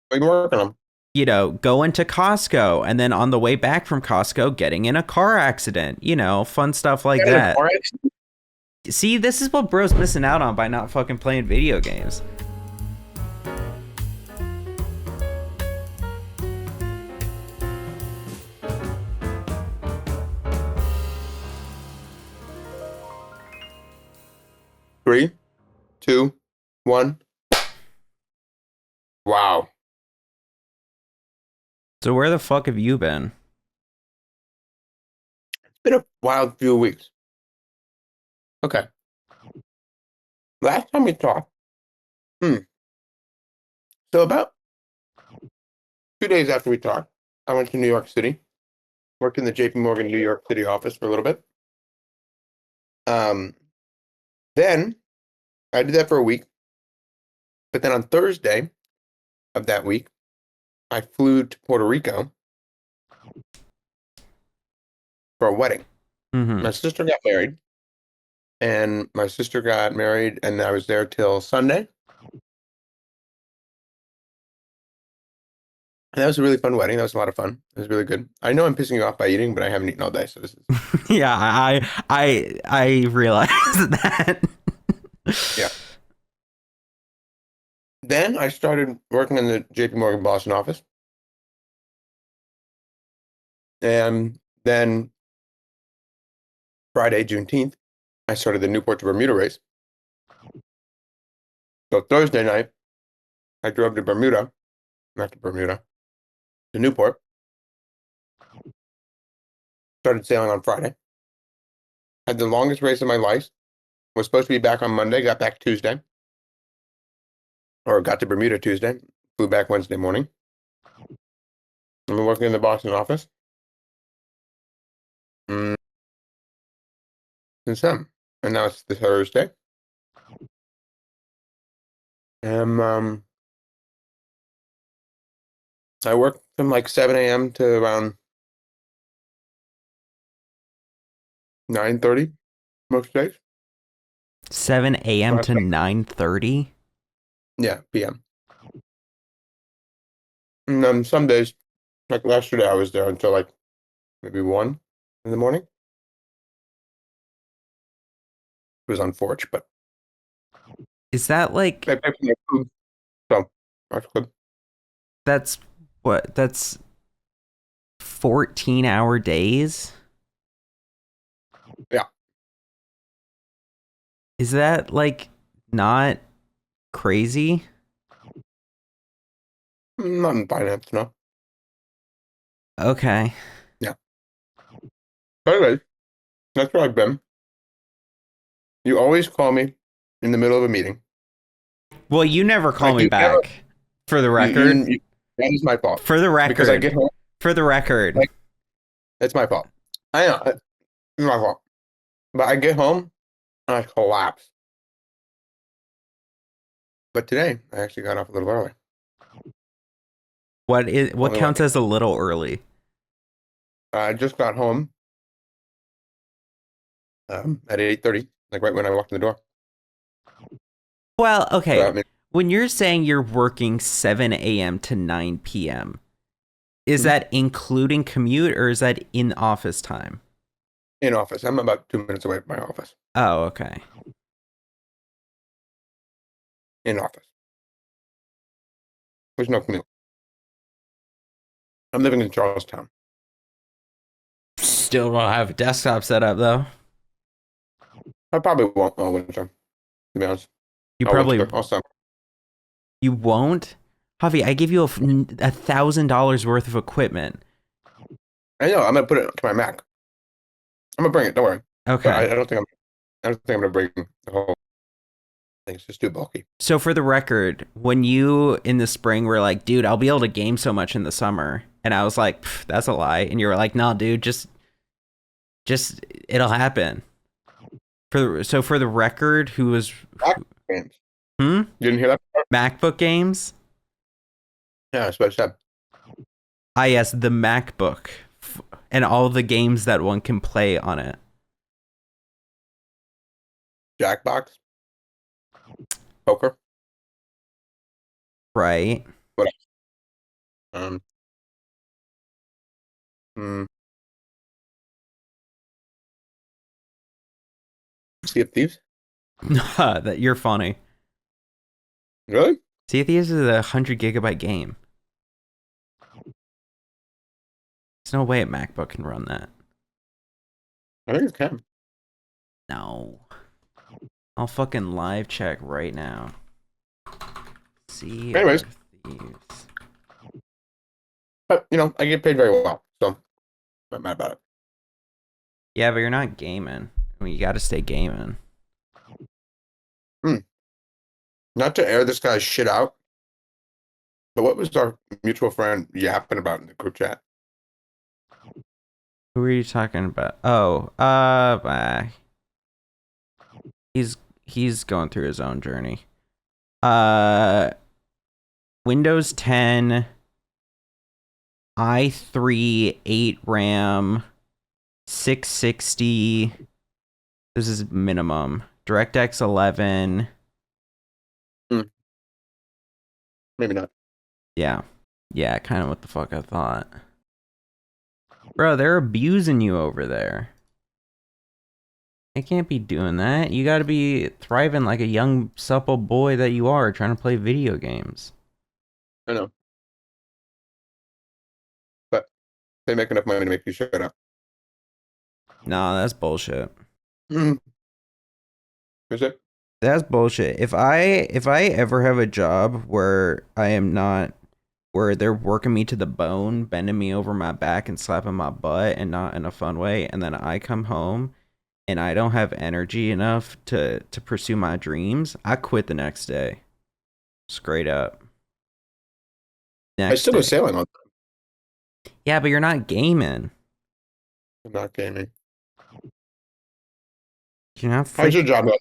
What are you working on? You know, going to Costco and then on the way back from Costco, getting in a car accident, you know, fun stuff like Got in a that. car accident? See, this is what bro's missing out on by not fucking playing video games. 3, 2, 1. Wow. So where the fuck have you been? It's been a wild few weeks. Okay. Last time we talked, hmm. So about 2 days after we talked, I went to New York City, worked in the JP Morgan New York City office for a little bit. Um, then I did that for a week, but then on Thursday of that week, I flew to Puerto Rico for a wedding. Mm-hmm. My sister got married, and my sister got married, and I was there till Sunday. And that was a really fun wedding. That was a lot of fun. It was really good. I know I'm pissing you off by eating, but I haven't eaten all day, so this is Yeah, I realized that. yeah. Then I started working in the JP Morgan Boston office. And then Friday, Juneteenth, I started the Newport to Bermuda race. So Thursday night, I drove to Bermuda, not to Bermuda, to Newport, started sailing on Friday. Had the longest race of my life. Was supposed to be back on Monday, got back Tuesday, or got to Bermuda Tuesday, flew back Wednesday morning. I've been working in the Boston office mm, since then. And now it's the Thursday. And I work from like 7 a.m. to around 9:30 most days. 7 a.m. to 9:30. Yeah, p.m. And some days, like yesterday, I was there until like maybe 1 in the morning. It was unfortunate, but Is that like they pay for my food, so that's good. that's that's 14-hour days? Yeah, Is that like not crazy? not in finance, no. Okay. Yeah. But anyways, that's where I've been. You always call me in the middle of a meeting. Well, you never call Like me you never, back. For the you, record. you, you that is my fault For the because I record. get home For the record. like it's my fault. I know it's my fault, but I get home and I collapse. But today I actually got off a little early. What Only counts like as a little early? I just got home at 8:30, like right when I walked in the door. Well, So okay. I mean, When you're saying you're working 7 a.m. to 9 p.m., is hmm, that including commute or is that in office time? in office. I'm about 2 minutes away from my office. Oh, okay. In office. There's no commute. I'm living in Charlestown. Still don't have a desktop set up though. I probably won't all winter, to be honest. You All probably winter, all summer. you won't. Javi, I give you $1,000 worth of equipment. I know. I'm gonna put it to my Mac. I'm gonna bring it. Don't worry. But Okay. I don't think I'm. I don't think I'm gonna bring the whole thing. It's just too bulky. So for the record, when you in the spring were like, dude, I'll be able to game so much in the summer, and I was like, that's a lie, and you were like, no, dude, just it'll happen. For the record, who was Mac games. hmm You didn't hear that? MacBook games? Yeah, that's what I said. Ah, yes, the MacBook and all the games that one can play on it. Jackbox, poker. Right. What else? Um, hmm, Sea of Thieves? That you're funny. Really? Sea of Thieves is a 100 GB game. There's no way a MacBook can run that. I think it can. No. I'll fucking live check right now. Sea Anyways, of Thieves. but I get paid very well, so I'm not mad about it. Yeah, but you're not gaming. I mean, you gotta stay gaming. Hmm. Not to air this guy's shit out, but what was our mutual friend yapping about in the group chat? Who are you talking about? Oh, he's going through his own journey. Uh, Windows 10, i3, 8 RAM, 660. This is minimum. DirectX 11. Hmm. Maybe not. Yeah. Yeah, kind of what the fuck I thought. Bro, they're abusing you over there. I can't be doing that. You gotta be thriving like a young, supple boy that you are, trying to play video games. I know, but they make enough money to make you shut up. Nah, that's bullshit. Hmm. Is it? That's bullshit. If I ever have a job where I am not where they're working me to the bone, bending me over my back and slapping my butt and not in a fun way, and then I come home and I don't have energy enough to pursue my dreams, I quit the next day. Straight up. I Next still do day. sailing on. Yeah, but you're not gaming. I'm not gaming. You're not How's your freaking. job going?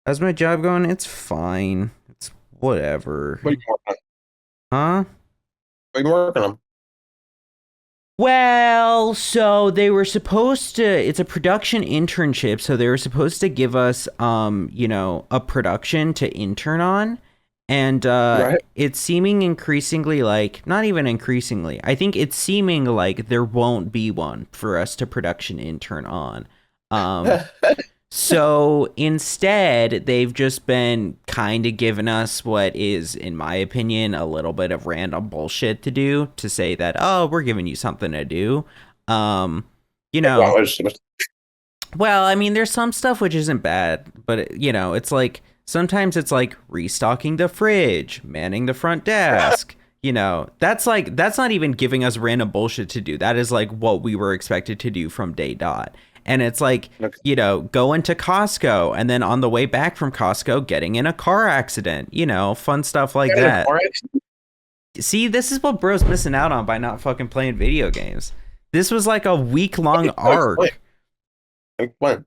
How's my job going? It's fine. It's whatever. What are you working Huh? on? What are you working on? Well, so they were supposed to, it's a production internship, so they were supposed to give us a production to intern on. And Right. it's seeming increasingly like, not even increasingly, I think it's seeming like there won't be one for us to production intern on. So instead, they've just been kind of giving us what is, in my opinion, a little bit of random bullshit to do to say that, oh, we're giving you something to do. Um, you know, well, I mean, there's some stuff which isn't bad, but it's like sometimes it's like restocking the fridge, manning the front desk. That's not even giving us random bullshit to do. That is like what we were expected to do from day dot. And it's like, Okay. going to Costco and then on the way back from Costco, getting in a car accident, fun stuff like that. See, this is what bro's missing out on by not fucking playing video games. This was like a week-long arc. Explain.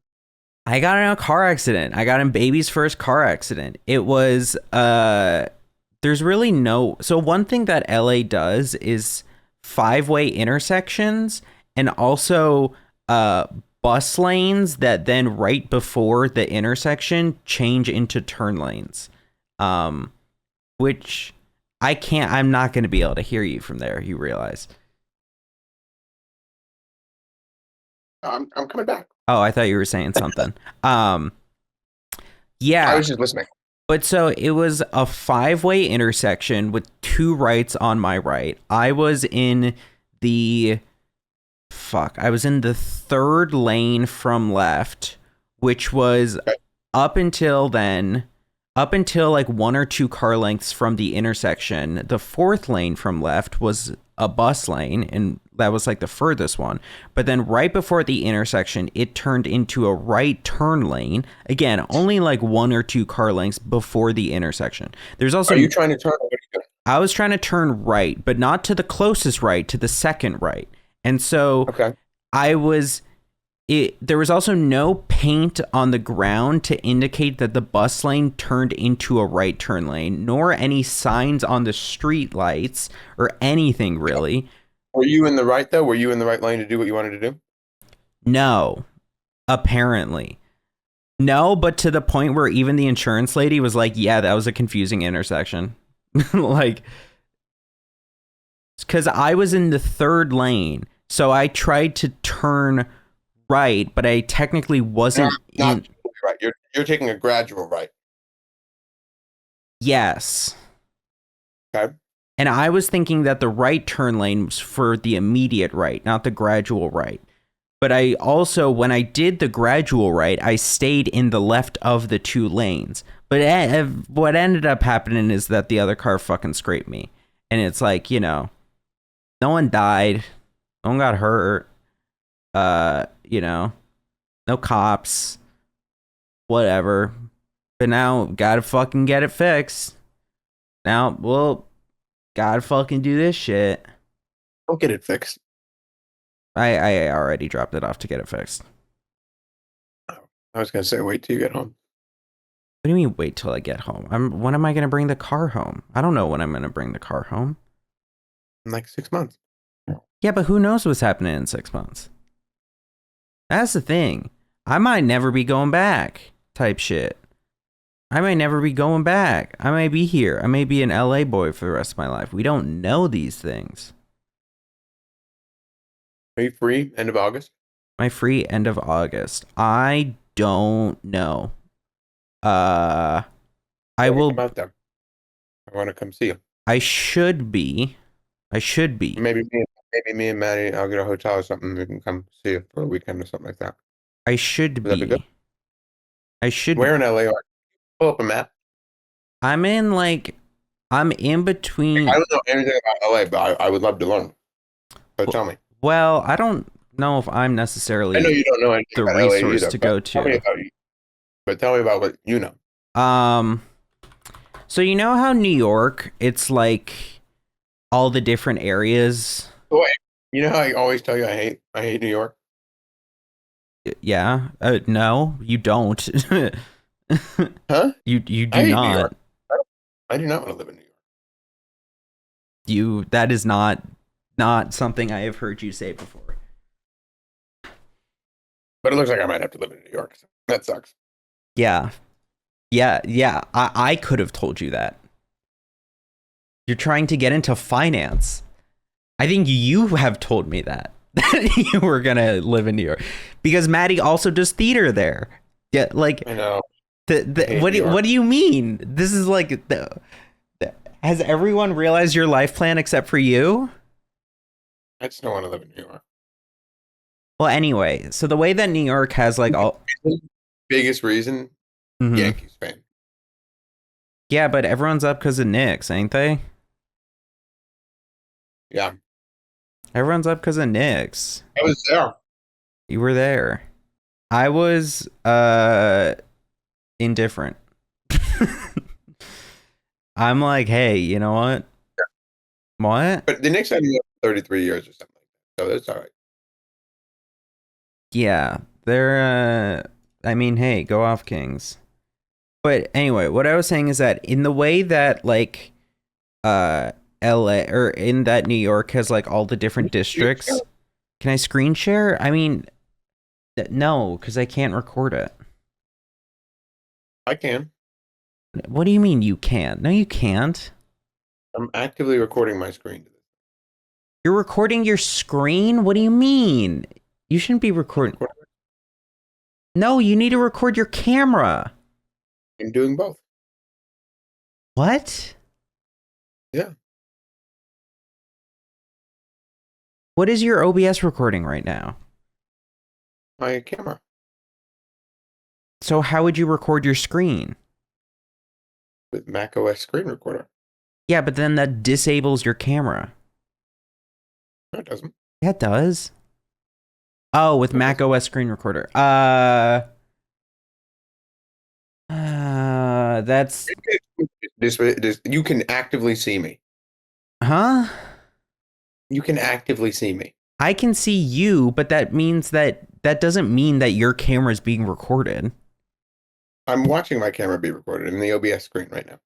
I got in a car accident. I got in baby's first car accident. It was there's really no, so one thing that LA does is five-way intersections and also bus lanes that then right before the intersection change into turn lanes. Which I'm not going to be able to hear you from there, you realize. I'm coming back. Oh, I thought you were saying something. Yeah. I was just listening. But so it was a five-way intersection with two rights on my right. I was in the third lane from left, which was up until like one or two car lengths from the intersection. The fourth lane from left was a bus lane, and that was like the furthest one. But then right before the intersection, it turned into a right turn lane. Again, only like one or two car lengths before the intersection. There's also. Are you trying to turn? Or what are you doing? I was trying to turn right, but not to the closest right, to the second right. And so Okay. there was also no paint on the ground to indicate that the bus lane turned into a right turn lane, nor any signs on the street lights or anything really. Were you in the right though? Were you in the right lane to do what you wanted to do? No, apparently. No, but to the point where even the insurance lady was like, yeah, that was a confusing intersection. Like, because I was in the third lane, so I tried to turn right, but I technically wasn't Not in. right. You're taking a gradual right. Yes. Okay. And I was thinking that the right turn lane was for the immediate right, not the gradual right. But I also, when I did the gradual right, I stayed in the left of the two lanes. But what ended up happening is that the other car fucking scraped me. And it's like, no one died. No one got hurt. No cops. Whatever. But now, gotta fucking get it fixed. Now, well, gotta fucking do this shit. Don't get it fixed. I already dropped it off to get it fixed. I was gonna say wait till you get home. What do you mean wait till I get home? When am I gonna bring the car home? I don't know when I'm gonna bring the car home. In like 6 months. Yeah, but who knows what's happening in 6 months? That's the thing. I might never be going back type shit. I might never be going back. I may be here. I may be an LA boy for the rest of my life. We don't know these things. Are you free end of August? My free end of August. I don't know. I will. Come out there. I want to come see you. I should be. Maybe me and Maddie. I'll get a hotel or something. We can come see you for a weekend or something like that. I should Would that be good? be. I should. Where in LA are you? Pull up a map. I'm in between. I don't know anything about LA, but I would love to learn. So tell me. Well, I don't know if I'm I know necessarily you don't know anything the about LA resource either, to but go tell me to. about you. But tell me about what you know. So you know how New York, it's like all the different areas. Boy, you know how I always tell you I hate New York. Yeah. No, you don't. Huh? You I do hate New York. not. I do not want to live in New York. That is not something I have heard you say before. But it looks like I might have to live in New York. So that sucks. Yeah. I could have told you that. You're trying to get into finance. I think you have told me that you were gonna live in New York because Maddie also does theater there. Yeah, like I know. what do you mean? This is like has everyone realized your life plan except for you? I just don't want to live in New York. Well, anyway, so the way that New York has like all Biggest reason, Mhm. Yankees fan. Yeah, but everyone's up because of Knicks, ain't they? Yeah, Everyone's up because of Knicks. I was there. You were there. I was indifferent. I'm like, hey, you know what? What? But the Knicks had me 33 years or something like that. So that's all right. Yeah, they're I mean, hey, go off Kings. But anyway, what I was saying is that in the way that like LA or in that New York has like all the different districts. Can I screen share? I mean, no, because I can't record it. I can. What do you mean you can't? No, you can't. I'm actively recording my screen. You're recording your screen? What do you mean? You shouldn't be recording. No, you need to record your camera. I'm doing both. What? Yeah. What is your OBS recording right now? My camera. So how would you record your screen? With macOS screen recorder. Yeah, but then that disables your camera. No, it doesn't. Yeah, it does. Oh, with Mac OS screen recorder. That's This, you can actively see me. huh? You can actively see me. I can see you, but that means that doesn't mean that your camera is being recorded. I'm watching my camera be recorded in the OBS screen right now.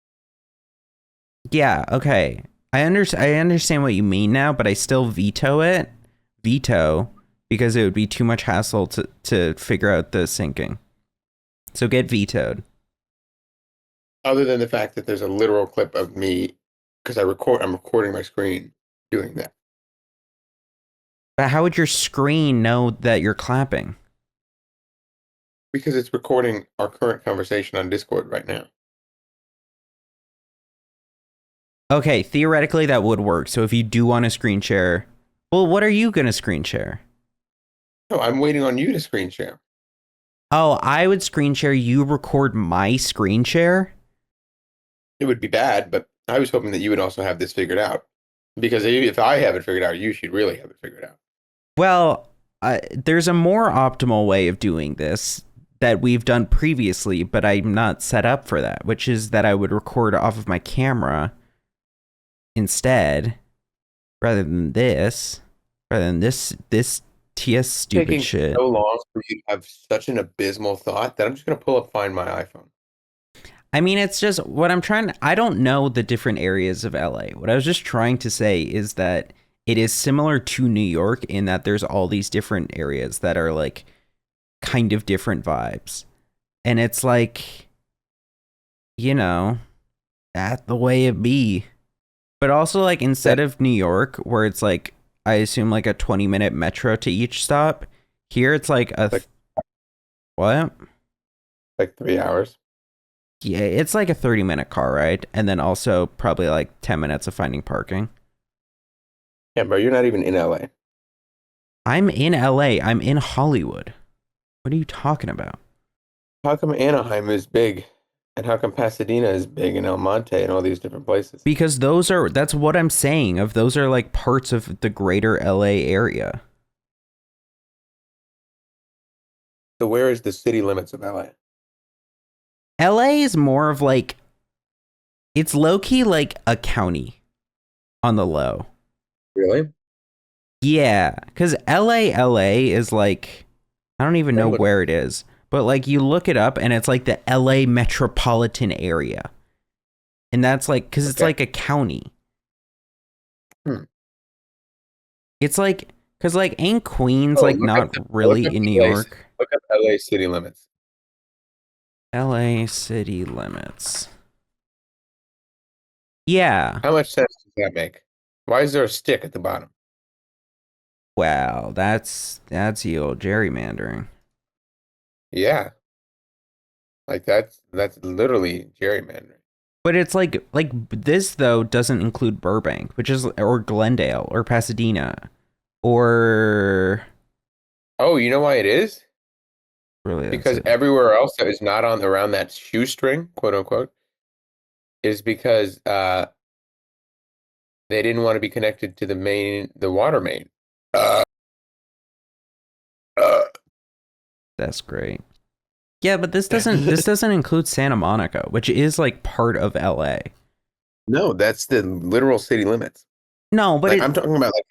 Yeah, okay. I understand what you mean now, but I still veto it. Veto because it would be too much hassle to figure out the syncing. So get vetoed. Other than the fact that there's a literal clip of me because I'm recording my screen doing that But how would your screen know that you're clapping? because it's recording our current conversation on Discord right now. Okay, theoretically that would work. So if you do want to screen share, well, what are you going to screen share? No, I'm waiting on you to screen share. Oh, I would screen share. You record my screen share? It would be bad, but I was hoping that you would also have this figured out. Because if I have it figured out, you should really have it figured out. Well, there's a more optimal way of doing this that we've done previously, but I'm not set up for that, which is that I would record off of my camera instead, rather than this TS stupid Taking shit. so long for you to have such an abysmal thought that I'm just going to pull up Find My iPhone. I mean, it's just what I'm trying to, I don't know the different areas of LA. What I was just trying to say is that it is similar to New York in that there's all these different areas that are like kind of different vibes. And it's like, you know, that the way it be. But also like instead of New York, where it's like, I assume like a 20-minute metro to each stop, here it's like what? Like 3 hours. Yeah, it's like a 30-minute car ride, and then also probably like 10 minutes of finding parking. Yeah, bro, you're not even in LA. I'm in LA. I'm in Hollywood. What are you talking about? How come Anaheim is big? And how come Pasadena is big and El Monte and all these different places? Because that's what I'm saying, of those are like parts of the greater LA area. So where is the city limits of LA? LA is more of like, it's low-key like a county on the low. Really? Yeah, because LA is like, I don't even know where it is, but like you look it up and it's like the LA metropolitan area. And that's like, because it's like a county. It's like, because like ain't Queens like not really in New York? Look up LA city limits. LA city limits. Yeah. How much sense does that make? Why is there a stick at the bottom? Wow, that's the old gerrymandering. Yeah. Like that's literally gerrymandering. But it's like this though doesn't include Burbank, which is or Glendale or Pasadena or Oh, you know why it is? really Because everywhere else that is not on around that shoestring, quote unquote, is because they didn't want to be connected to the water main. That's great. Yeah, but this doesn't include Santa Monica, which is like part of LA. No, that's the literal city limits. No, but like, I'm talking about like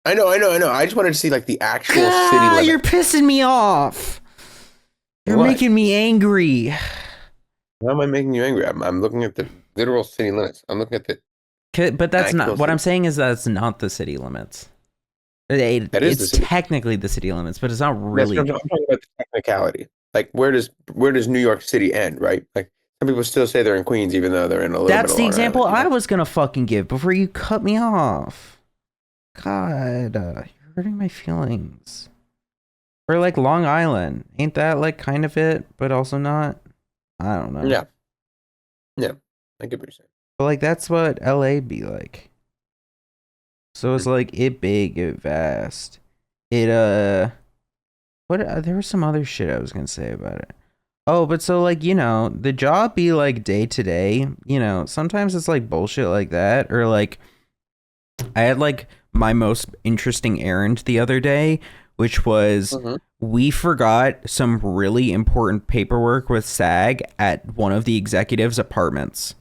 I know. I just wanted to see like the actual city limits. You're pissing me off. You're making me angry. How am I making you angry? I'm looking at the literal city limits. I'm looking at the. But that's not what I'm saying. Is that's not the city limits. It's technically the city limits, but it's not really. I'm talking about the technicality. Like where does New York City end? Right? Like some people still say they're in Queens, even though they're in a little. That's the example I was gonna fucking give before you cut me off. God, you're hurting my feelings. Or like Long Island, ain't that like kind of it, but also not? I don't know. Yeah, I get what you're saying. But like that's what LA be like. So it's like it big, it vast. It what there was some other shit I was gonna say about it. Oh, but so like, you know, the job be like day to day, you know, sometimes it's like bullshit like that. Or like I had like my most interesting errand the other day, which was we forgot some really important paperwork with SAG at one of the executives' apartments.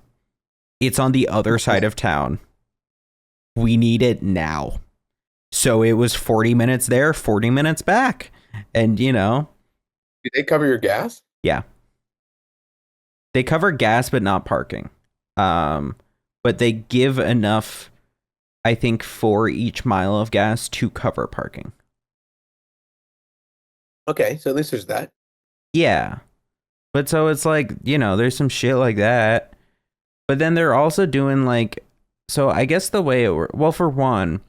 It's on the other side of town. We need it now. So it was 40 minutes there, 40 minutes back. And, you know. Did they cover your gas? Yeah. They cover gas, but not parking. But they give enough, I think, for each mile of gas to cover parking. Okay, so at least there's that. Yeah. But so it's like, you know, there's some shit like that. But then they're also doing like So I guess the way it works, well, for one,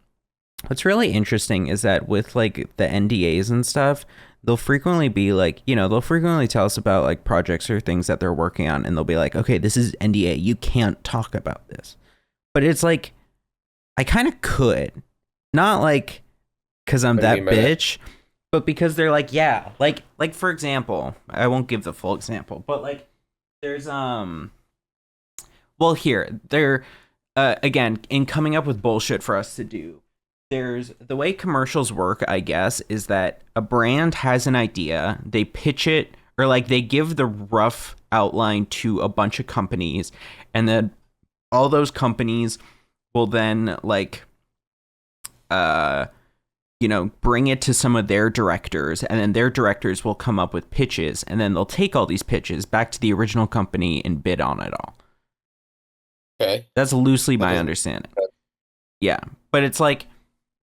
what's really interesting is that with like the NDAs and stuff, they'll frequently be like, they'll frequently tell us about like projects or things that they're working on, and they'll be like, okay, this is NDA, you can't talk about this. But it's like, I kind of could, not like because I'm that bitch, but because they're like, yeah, like for example, I won't give the full example, but like there's well, here there again, in coming up with bullshit for us to do, there's the way commercials work, I guess, is that a brand has an idea, they pitch it, or like they give the rough outline to a bunch of companies, and then all those companies will then like bring it to some of their directors, and then their directors will come up with pitches, and then they'll take all these pitches back to the original company and bid on it all. Okay. That's loosely my understanding. Yeah. But it's like,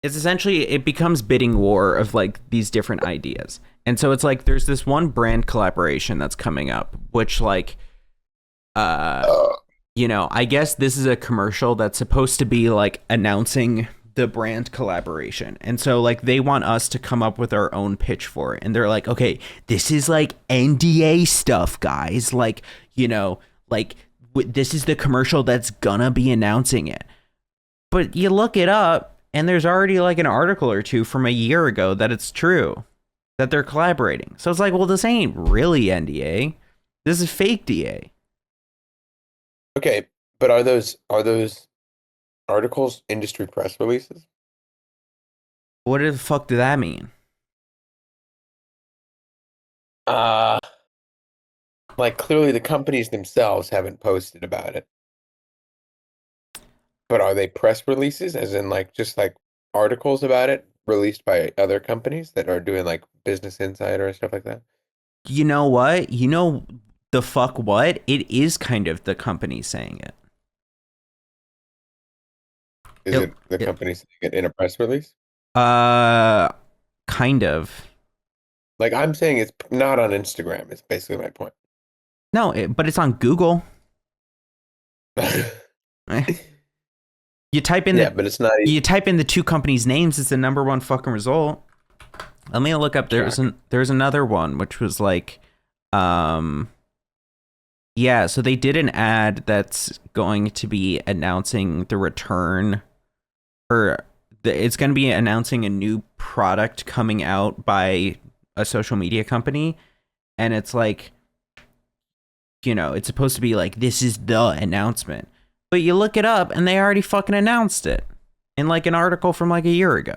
it's essentially, it becomes bidding war of like these different ideas. And so it's like, there's this one brand collaboration that's coming up, which like, I guess this is a commercial that's supposed to be like announcing the brand collaboration. And so like they want us to come up with our own pitch for it. And they're like, okay, this is like NDA stuff, guys. Like, this is the commercial that's gonna be announcing it. But you look it up, and there's already like an article or two from a year ago that it's true, that they're collaborating. So it's like, well, this ain't really NDA. This is fake DA. Okay, but are those articles industry press releases? What the fuck did that mean? Like clearly the companies themselves haven't posted about it. But are they press releases, as in like just like articles about it released by other companies that are doing like Business Insider and stuff like that? You know what? You know the fuck what? It is kind of the company saying it. Is it the company saying it in a press release? Kind of. Like I'm saying it's not on Instagram. It's basically my point. No, but it's on Google. You type in but it's not. You type in the two companies' names. It's the number one fucking result. Let me look up. There's another one which was like, yeah. So they did an ad that's going to be announcing the return, or it's going to be announcing a new product coming out by a social media company, and it's like, it's supposed to be like, this is the announcement. But you look it up, and they already fucking announced it in like an article from like a year ago.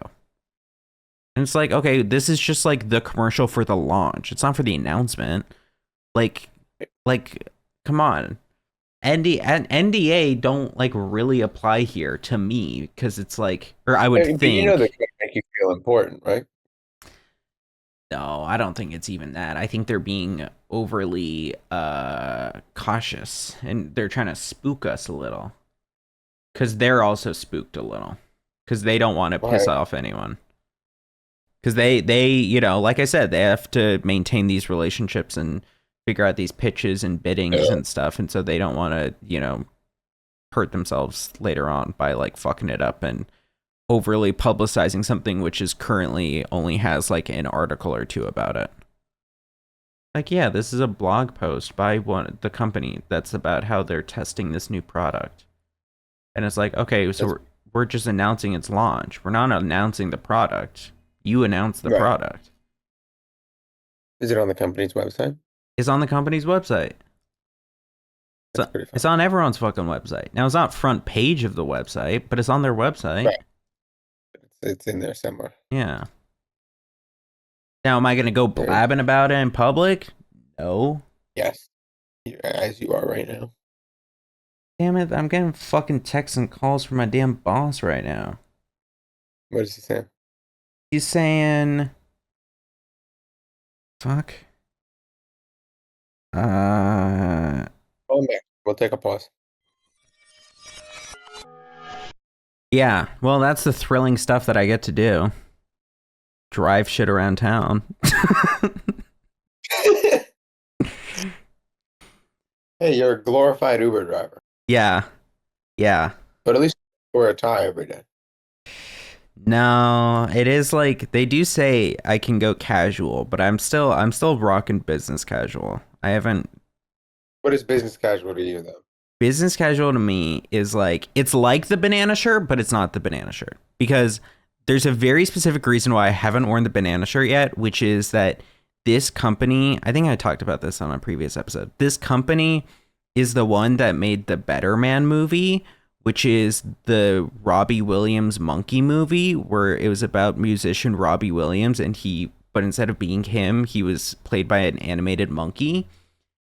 And it's like, okay, this is just like the commercial for the launch. It's not for the announcement. Like, come on. NDA don't like really apply here to me, because it's like, or I would think. They can make you feel important, right? No, I don't think it's even that. I think they're being overly cautious, and they're trying to spook us a little, because they're also spooked a little, because they don't want to piss off anyone, because they like I said, they have to maintain these relationships and figure out these pitches and biddings and stuff, and so they don't want to hurt themselves later on by like fucking it up and overly publicizing something which is currently only has like an article or two about it. Like, yeah, this is a blog post by the company that's about how they're testing this new product. And it's like, okay, so we're just announcing its launch. We're not announcing the product. You announce the product. Is it on the company's website? It's on the company's website. It's on everyone's fucking website. Now, it's not front page of the website, but it's on their website. Right. It's in there somewhere. Yeah. Now, am I going to go blabbing about it in public? No. Yes. As you are right now. Damn it, I'm getting fucking texts and calls from my damn boss right now. What is he saying? He's saying... Fuck. We'll take a pause. Yeah, well, that's the thrilling stuff that I get to do. Drive shit around town. Hey, you're a glorified Uber driver. Yeah. But at least Or a tie every day. No, it is like they do say I can go casual, but I'm still rocking business casual. I haven't What is business casual to you, though? business casual to me is like it's like the banana shirt, but it's not the banana shirt because there's a very specific reason why I haven't worn the banana shirt yet, which is that this company, I think I talked about this on a previous episode. This company is the one that made the Better Man movie, which is the Robbie Williams monkey movie where it was about musician Robbie Williams but instead of being him, he was played by an animated monkey.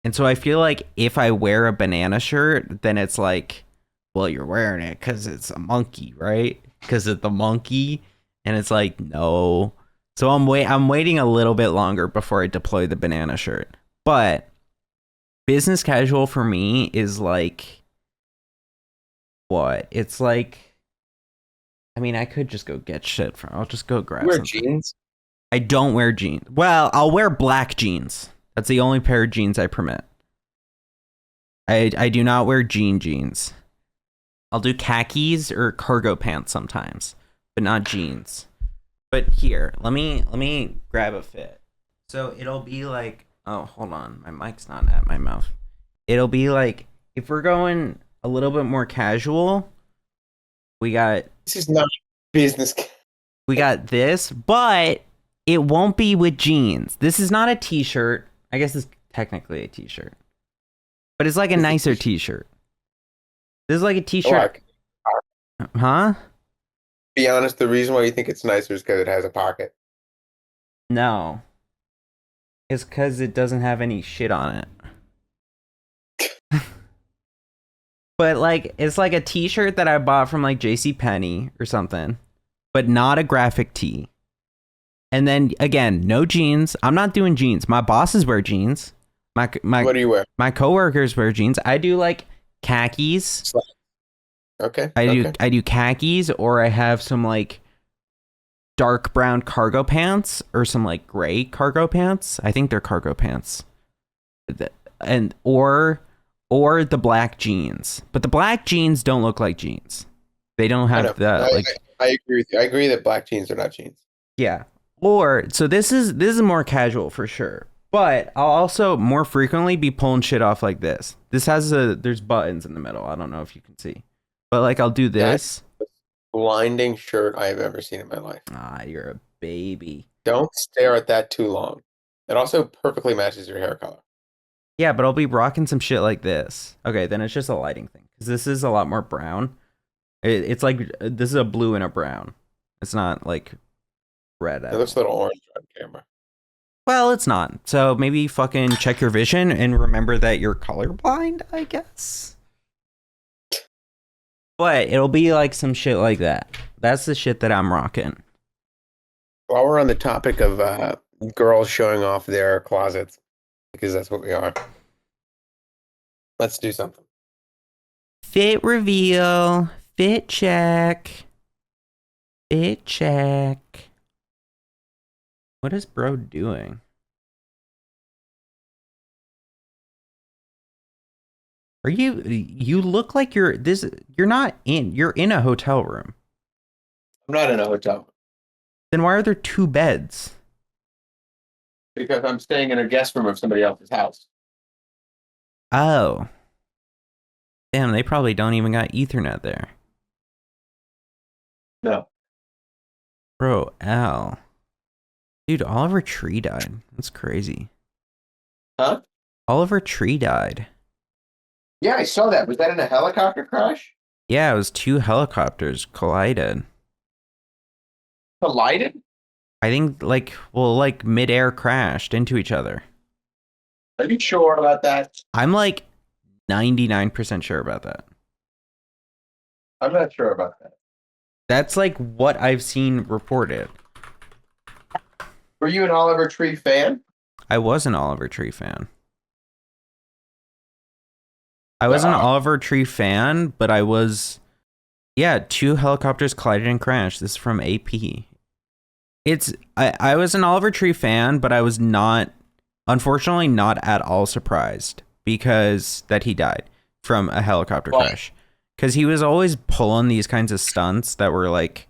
And so I feel like if I wear a banana shirt, then it's like, well, you're wearing it because it's a monkey, right? Because it's the monkey. And it's like, no. So I'm waiting a little bit longer before I deploy the banana shirt. But business casual for me is like, what? It's like, I mean, I could just go get shit from. I'll just go grab Wear something. jeans? I don't wear jeans. Well, I'll wear black jeans. That's the only pair of jeans I permit. I do not wear jeans. I'll do khakis or cargo pants sometimes, but not jeans. But here, let me grab a fit. So it'll be like, oh, hold on, my mic's not at my mouth. It'll be like if we're going a little bit more casual, we got This is not business. we got this, but it won't be with jeans. This is not a t-shirt. I guess it's technically a t-shirt. But it's like a nicer t-shirt. This is like a t-shirt. Huh? Be honest, the reason why you think it's nicer is because it has a pocket. No. It's because it doesn't have any shit on it. But like, it's like a t-shirt that I bought from like JCPenney or something. But not a graphic tee. And then again, no jeans. I'm not doing jeans. My bosses wear jeans. What do you wear? My coworkers wear jeans. I do like khakis. Okay. I do khakis, or I have some like dark brown cargo pants or some like gray cargo pants. I think they're cargo pants. And or the black jeans. But the black jeans don't look like jeans. They don't have I agree with you. I agree that black jeans are not jeans. Yeah. Or so this is more casual for sure. But I'll also more frequently be pulling shit off like this. This has there's buttons in the middle. I don't know if you can see. But like I'll do this. That's the blinding shirt I have ever seen in my life. Ah, you're a baby. Don't stare at that too long. It also perfectly matches your hair color. Yeah, but I'll be rocking some shit like this. Okay, then it's just a lighting thing. Because this is a lot more brown. It's like, this is a blue and a brown. It's not like red. It looks a little orange on camera. Well, it's not. So maybe fucking check your vision and remember that you're colorblind, I guess. But it'll be like some shit like that. That's the shit that I'm rocking. While we're on the topic of girls showing off their closets, because that's what we are, let's do something. Fit reveal. Fit check. Fit check. What is bro doing? Are you look like you're not you're in a hotel room. I'm not in a hotel. Then why are there two beds? Because I'm staying in a guest room of somebody else's house. Oh. Damn, they probably don't even got Ethernet there. No. Bro, Al. Dude, Oliver Tree died. That's crazy. Huh? Oliver Tree died. Yeah, I saw that. Was that in a helicopter crash? Yeah, it was two helicopters collided. Collided? I think like midair crashed into each other. Are you sure about that? I'm like 99% sure about that. I'm not sure about that. That's like what I've seen reported. Were you an Oliver Tree fan? I was an Oliver Tree fan. I was an Oliver Tree fan, but I was, yeah, two helicopters collided and crashed. This is from AP. I was an Oliver Tree fan, but I was not, unfortunately, not at all surprised because that he died from a helicopter crash. because he was always pulling these kinds of stunts that were like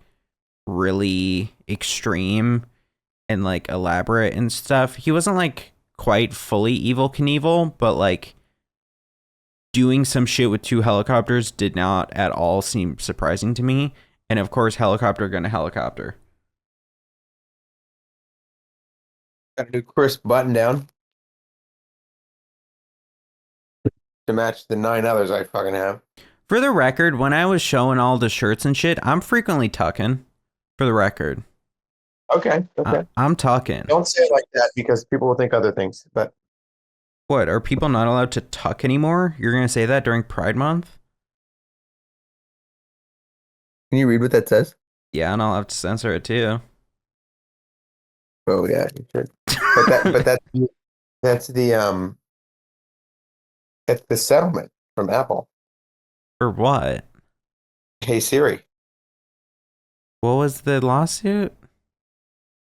really extreme and like elaborate and stuff. He wasn't like quite fully Evil Knievel, but like doing some shit with 2 helicopters did not at all seem surprising to me. And of course, helicopter gonna helicopter. Got a new crisp button down to match the 9 others I fucking have. For the record, when I was showing all the shirts and shit, I'm frequently tucking. For the record. Okay, okay. I'm tucking. Don't say it like that because people will think other things. But What, are people not allowed to tuck anymore? You're gonna say that during Pride Month? can you read what that says? Yeah, and I'll have to censor it too. Oh yeah, you should. That's the settlement from Apple. For what? Hey Siri. What was the lawsuit?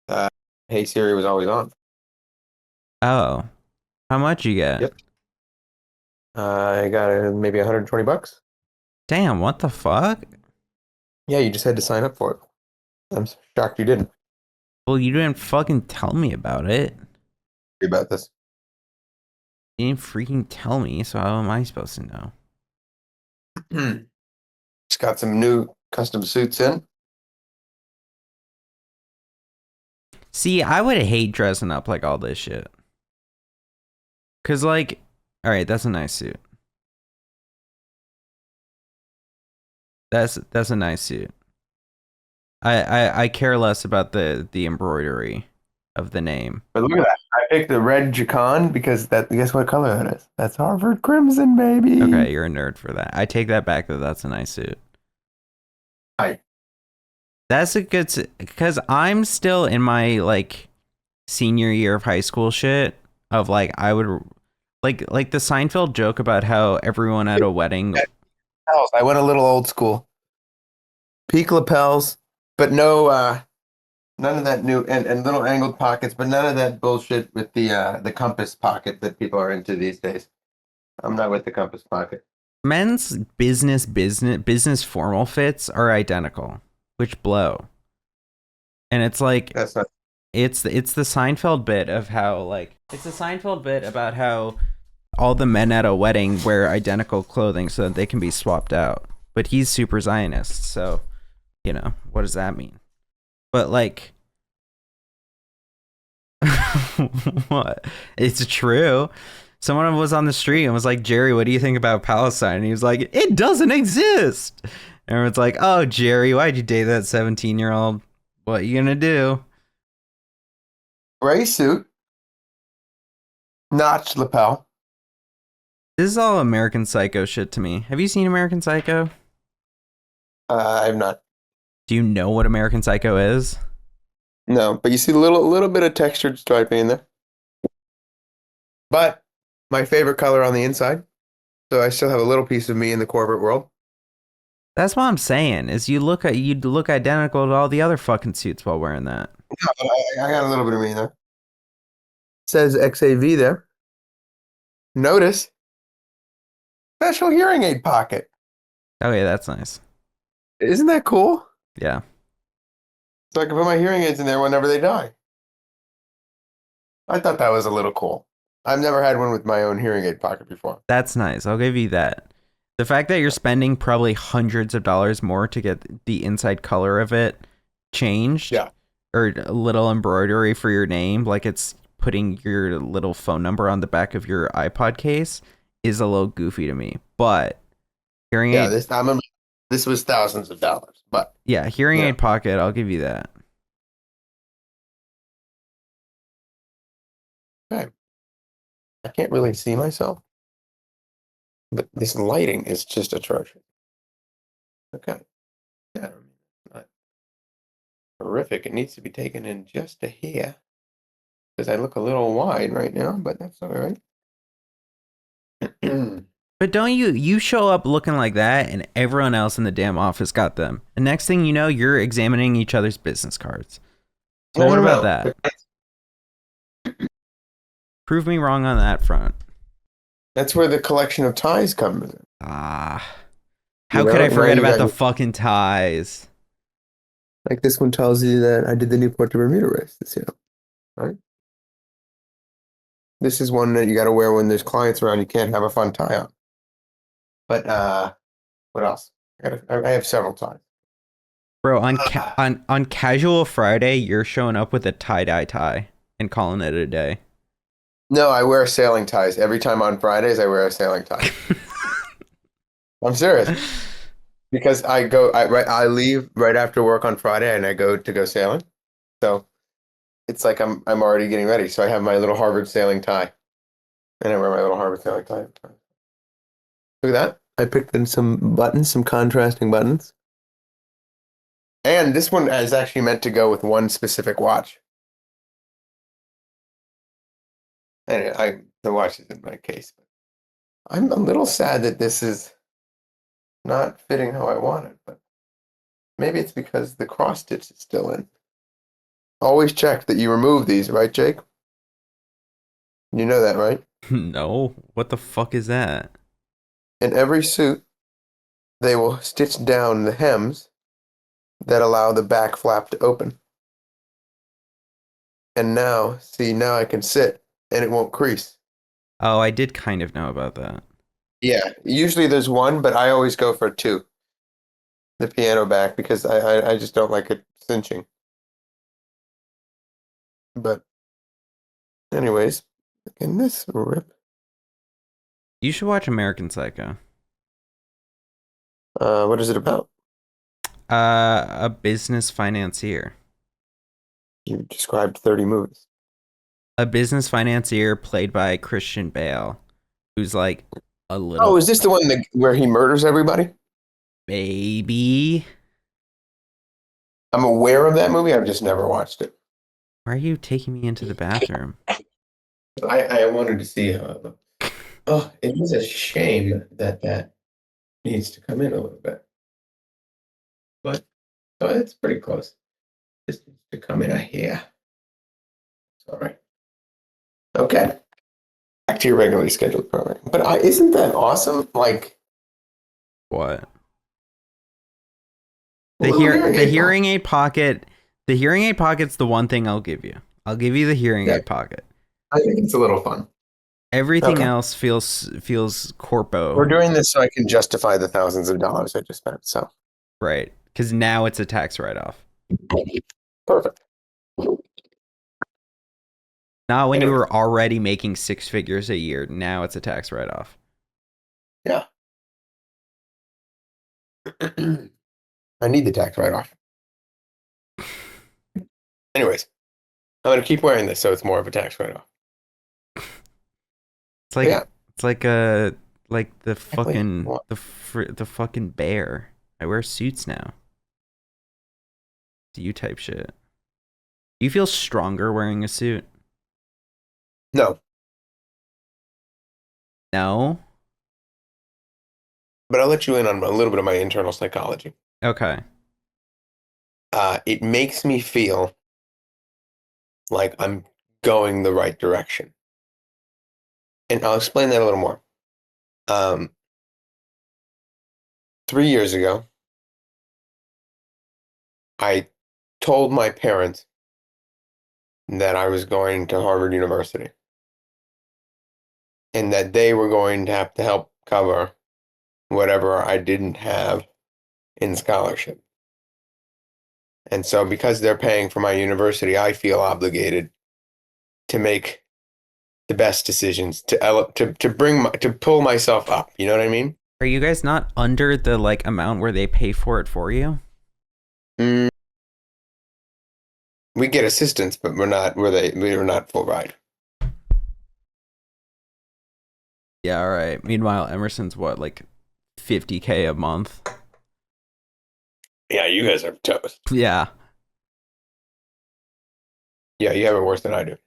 Uh, Hey Siri was always on. Oh, how much you get? Yep. I got maybe $120. Damn, what the fuck? Yeah, you just had to sign up for it. I'm shocked you didn't Well, you didn't fucking tell me about it. read about this. You didn't freaking tell me, so how am I supposed to know? Just got some new custom suits in. See, I would hate dressing up like all this shit. Cause like, all right, that's a nice suit. That's a nice suit. I care less about the embroidery of the name. But look at that. I picked the red Jacon because guess what color that is? That's Harvard Crimson, baby. Okay, you're a nerd for that. I take that back though. That's a nice suit. Hi. That's a good because I'm still in my like senior year of high school shit of like I would like the Seinfeld joke about how everyone at a wedding. I went a little old school. Peak lapels, but no none of that new and little angled pockets, but none of that bullshit with the compass pocket that people are into these days. I'm not with the compass pocket. Men's business formal fits are identical, which blow. And it's like That's not it's the Seinfeld bit of how like it's the Seinfeld bit about how all the men at a wedding wear identical clothing so that they can be swapped out. But he's super Zionist, so you know, what does that mean? But like what? It's true. Someone was on the street and was like, Jerry, what do you think about Palestine? And he was like, it doesn't exist. And everyone's like, oh, Jerry, why'd you date that 17-year-old? What you gonna do? gray suit, notched lapel. This is all American Psycho shit to me. Have you seen American Psycho? I'm not. Do you know what American Psycho is? No, but you see a little bit of textured striping in there. But my favorite color on the inside. So I still have a little piece of me in the corporate world. That's what I'm saying. Is you'd look identical to all the other fucking suits while wearing that. Yeah, but I got a little bit of me in there. Says XAV there. Notice special hearing aid pocket. Oh yeah, that's nice. Isn't that cool? Yeah. So I can put my hearing aids in there whenever they die. I thought that was a little cool. I've never had one with my own hearing aid pocket before. That's nice. I'll give you that. The fact that you're spending probably hundreds of dollars more to get the inside color of it changed, Yeah. or a little embroidery for your name, like it's putting your little phone number on the back of your iPod case, is a little goofy to me. But hearing Yeah, aid, this was thousands of dollars, but yeah, hearing yeah. aid pocket, I'll give you that. Okay. I can't really see myself, but this lighting is just atrocious. Okay. Yeah, not horrific. It needs to be taken in just a hair because I look a little wide right now, but that's all right. But don't you show up looking like that and everyone else in the damn office got them. And next thing you know, you're examining each other's business cards. So what about that? Prove me wrong on that front. That's where the collection of ties comes in. Ah. How could I Now forget you about got the fucking ties? like this one tells you that I did the Newport to Bermuda race this year, right? This is one that you got to wear when there's clients around. You can't have a fun tie on. But what else? I have several ties. Bro, on casual Friday, you're showing up with a tie-dye tie and calling it a day. No, I wear sailing ties every time on Fridays. I wear a sailing tie. I'm serious because I leave right after work on Friday and I go to go sailing. So it's like I'm already getting ready. So I have my little Harvard sailing tie, and I wear my little Harvard sailing tie. Look at that! I picked in some buttons, some contrasting buttons, and this one is actually meant to go with one specific watch. And the watch is in my case. I'm a little sad that this is not fitting how I want it, but maybe it's because the cross stitch is still in. Always check that you remove these, right, Jake? You know that, right? No, what the fuck is that? In every suit, they will stitch down the hems that allow the back flap to open. And now, see, now I can sit and it won't crease. Oh, I did kind of know about that. Yeah, usually there's one, but I always go for two. The piano back because I just don't like it cinching. But anyways, can this rip? You should watch American Psycho. What is it about? A business financier. You described 30 movies. A business financier played by Christian Bale, who's like a Oh, little is this the one where he murders everybody? baby. I'm aware of that movie. I've just never watched it. Why are you taking me into the bathroom? I wanted to see how it looked. Oh, it is a shame that that needs to come in a little bit. But oh, it's pretty close. This needs to come in here. It's all right. Okay. Back to your regularly scheduled program. But isn't that awesome? Like What? a little hearing The aid hearing aid pocket. The hearing aid pocket's the one thing I'll give you. I'll give you the hearing Yeah, aid pocket. I think it's a little fun. Everything Okay. else feels We're corpo, doing this so I can justify the thousands of dollars I just spent. So right? Because now it's a tax write-off. perfect. Not when you Anyway, were already making six figures a year. Now it's a tax write-off. yeah. I need the tax write-off. Anyways, I'm gonna keep wearing this so it's more of a tax write-off. It's like Yeah. it's like a like the Exactly. fucking What? the fucking bear. I wear suits now. Do you type shit? You feel stronger wearing a suit? No, No. but I'll let you in on a little bit of my internal psychology. Okay. It makes me feel like I'm going the right direction. And I'll explain that a little more. Um, 3 years ago, I told my parents that I was going to Harvard University and that they were going to have to help cover whatever I didn't have in scholarship. And so, because they're paying for my university, I feel obligated to make the best decisions to pull myself up. You know what I mean? Are you guys not under the like amount where they pay for it for you? Mm, we get assistance, but we're not full ride. Yeah, all right. Meanwhile, Emerson's what, like 50K a month? Yeah, you guys are toast. Yeah. Yeah, you have it worse than I do.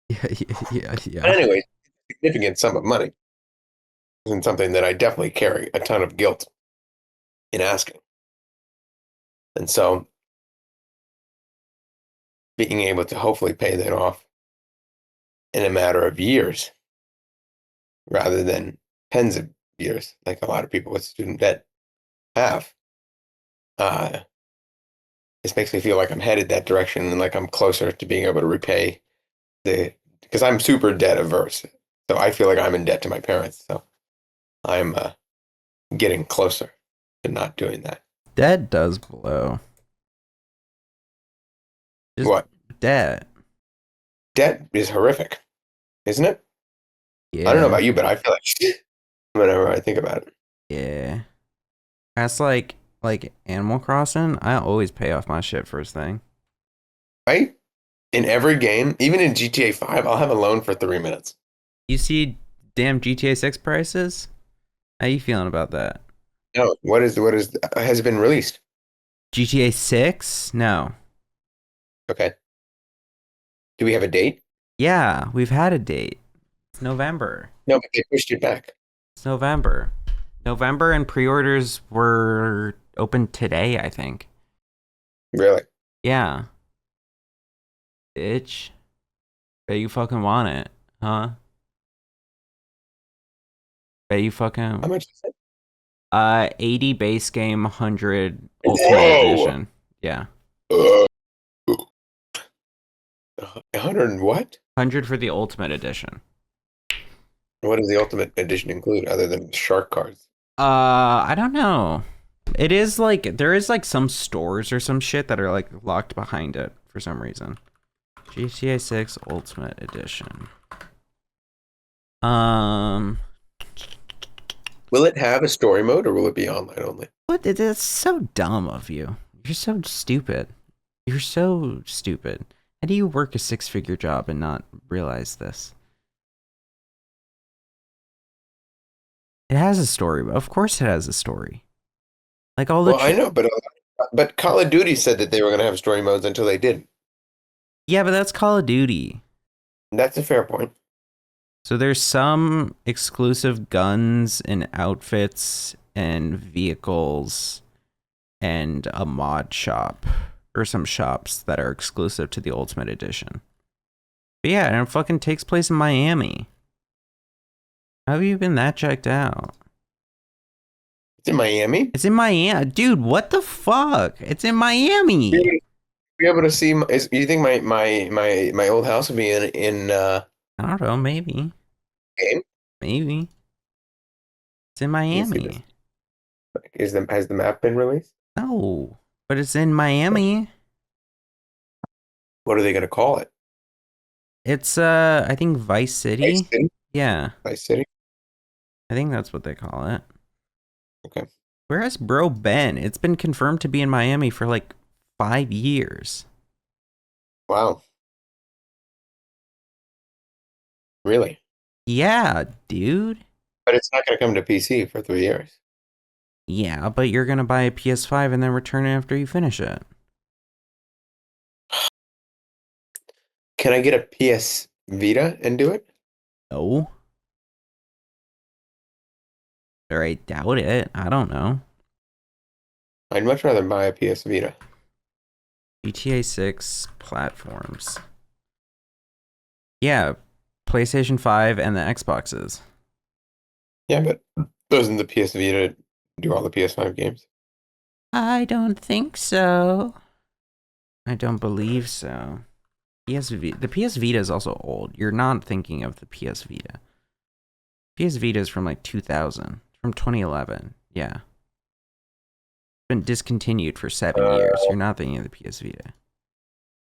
Yeah, yeah, But yeah. anyway, significant sum of money isn't something that I definitely carry a ton of guilt in asking. And so being able to hopefully pay that off in a matter of years rather than tens of years, like a lot of people with student debt have. Uh, this makes me feel like I'm headed that direction and like I'm closer to being able to repay because I'm super debt averse. So I feel like I'm in debt to my parents. So I'm getting closer to not doing that. Debt does blow. Just What? debt. Debt is horrific, isn't it? I don't know Yeah. about you, but I feel like whenever I think about it. Yeah. That's like Animal Crossing. I always pay off my shit first thing. Right? In every game, even in GTA 5, I'll have a loan for 3 minutes. You see damn GTA 6 prices? How you feeling about that? No, what is has been released? GTA 6? No. Okay. Do we have a date? Yeah, we've had a date. It's November. No, but they pushed it back. It's November. November and pre-orders were open today, I think. Really? Yeah. Bitch. Bet you fucking want it, huh? Bet you How fucking much is it? 80 base game, 100 Ultimate Whoa! Edition. Yeah. Uh, 100 and what? 100 for the Ultimate Edition. What does the Ultimate Edition include other than shark cards? I don't know. It is like there is like some stores or some shit that are like locked behind it for some reason. GTA 6 Ultimate Edition. Will it have a story mode or will it be online only? What? It's so dumb of you. You're so stupid. You're so stupid. How do you work a six-figure job and not realize this? It has a story. Of course it has a story. Like all the Well, I know, but Call of Duty said that they were going to have story modes until they didn't. Yeah, but that's Call of Duty. That's a fair point. So there's some exclusive guns and outfits and vehicles and a mod shop or some shops that are exclusive to the Ultimate Edition. But yeah, and it fucking takes place in Miami. How have you been that checked out? It's in Miami. It's in Miami. Dude, what the fuck? It's in Miami. Be able to see. You think my old house will be in I don't know, maybe. game? Maybe. It's in Let me see this. Miami. Has the map been released? No, but it's in Miami. What are they going to call it? It's I think Vice City. Vice City. Yeah, Vice City. I think that's what they call it. Okay. Where has bro been? It's been confirmed to be in Miami for like 5 years. Wow. Really? Yeah, dude. But it's not going to come to PC for 3 years. Yeah, but you're gonna buy a PS5 and then return it after you finish it. Can I get a PS Vita and do it? No. Or I doubt it. I don't know. I'd much rather buy a PS Vita. GTA 6 platforms. Yeah, PlayStation 5 and the Xboxes. Yeah, but doesn't the PS Vita do all the PS5 games? I don't think so. I don't believe so. The PS Vita is also old. You're not thinking of the PS Vita. PS Vita is from like 2000, from 2011. Yeah. It's been discontinued for 7 years. You're not thinking of the PS Vita.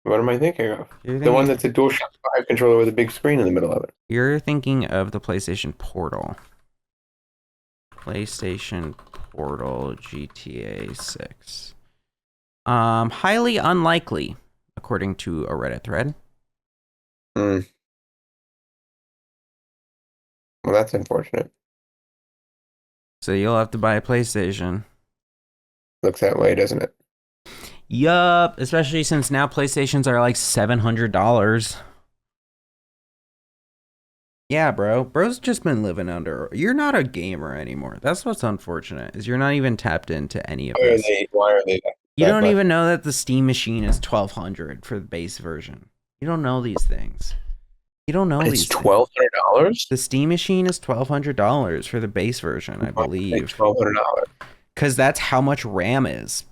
What am I thinking of? You're The one thinking, that's a DualShock 5 controller with a big screen in the middle of it. you're thinking of the PlayStation Portal. PlayStation Portal GTA 6. Highly unlikely, according to a Reddit thread. Hmm. Well, that's unfortunate. So you'll have to buy a PlayStation. Looks that way, doesn't it? Yup, especially since now PlayStations are like $700. Yeah, bro. Bro's just been living under. You're not a gamer anymore. That's what's unfortunate, is you're not even tapped into any of this. Why are they You that don't much? even know that the Steam machine is $1,200 for the base version. You don't know these things. You don't know It's these things. $1,200. The Steam Machine is $1,200 for the base version, I Why would you pay believe. $1,200? Because that's how much RAM is.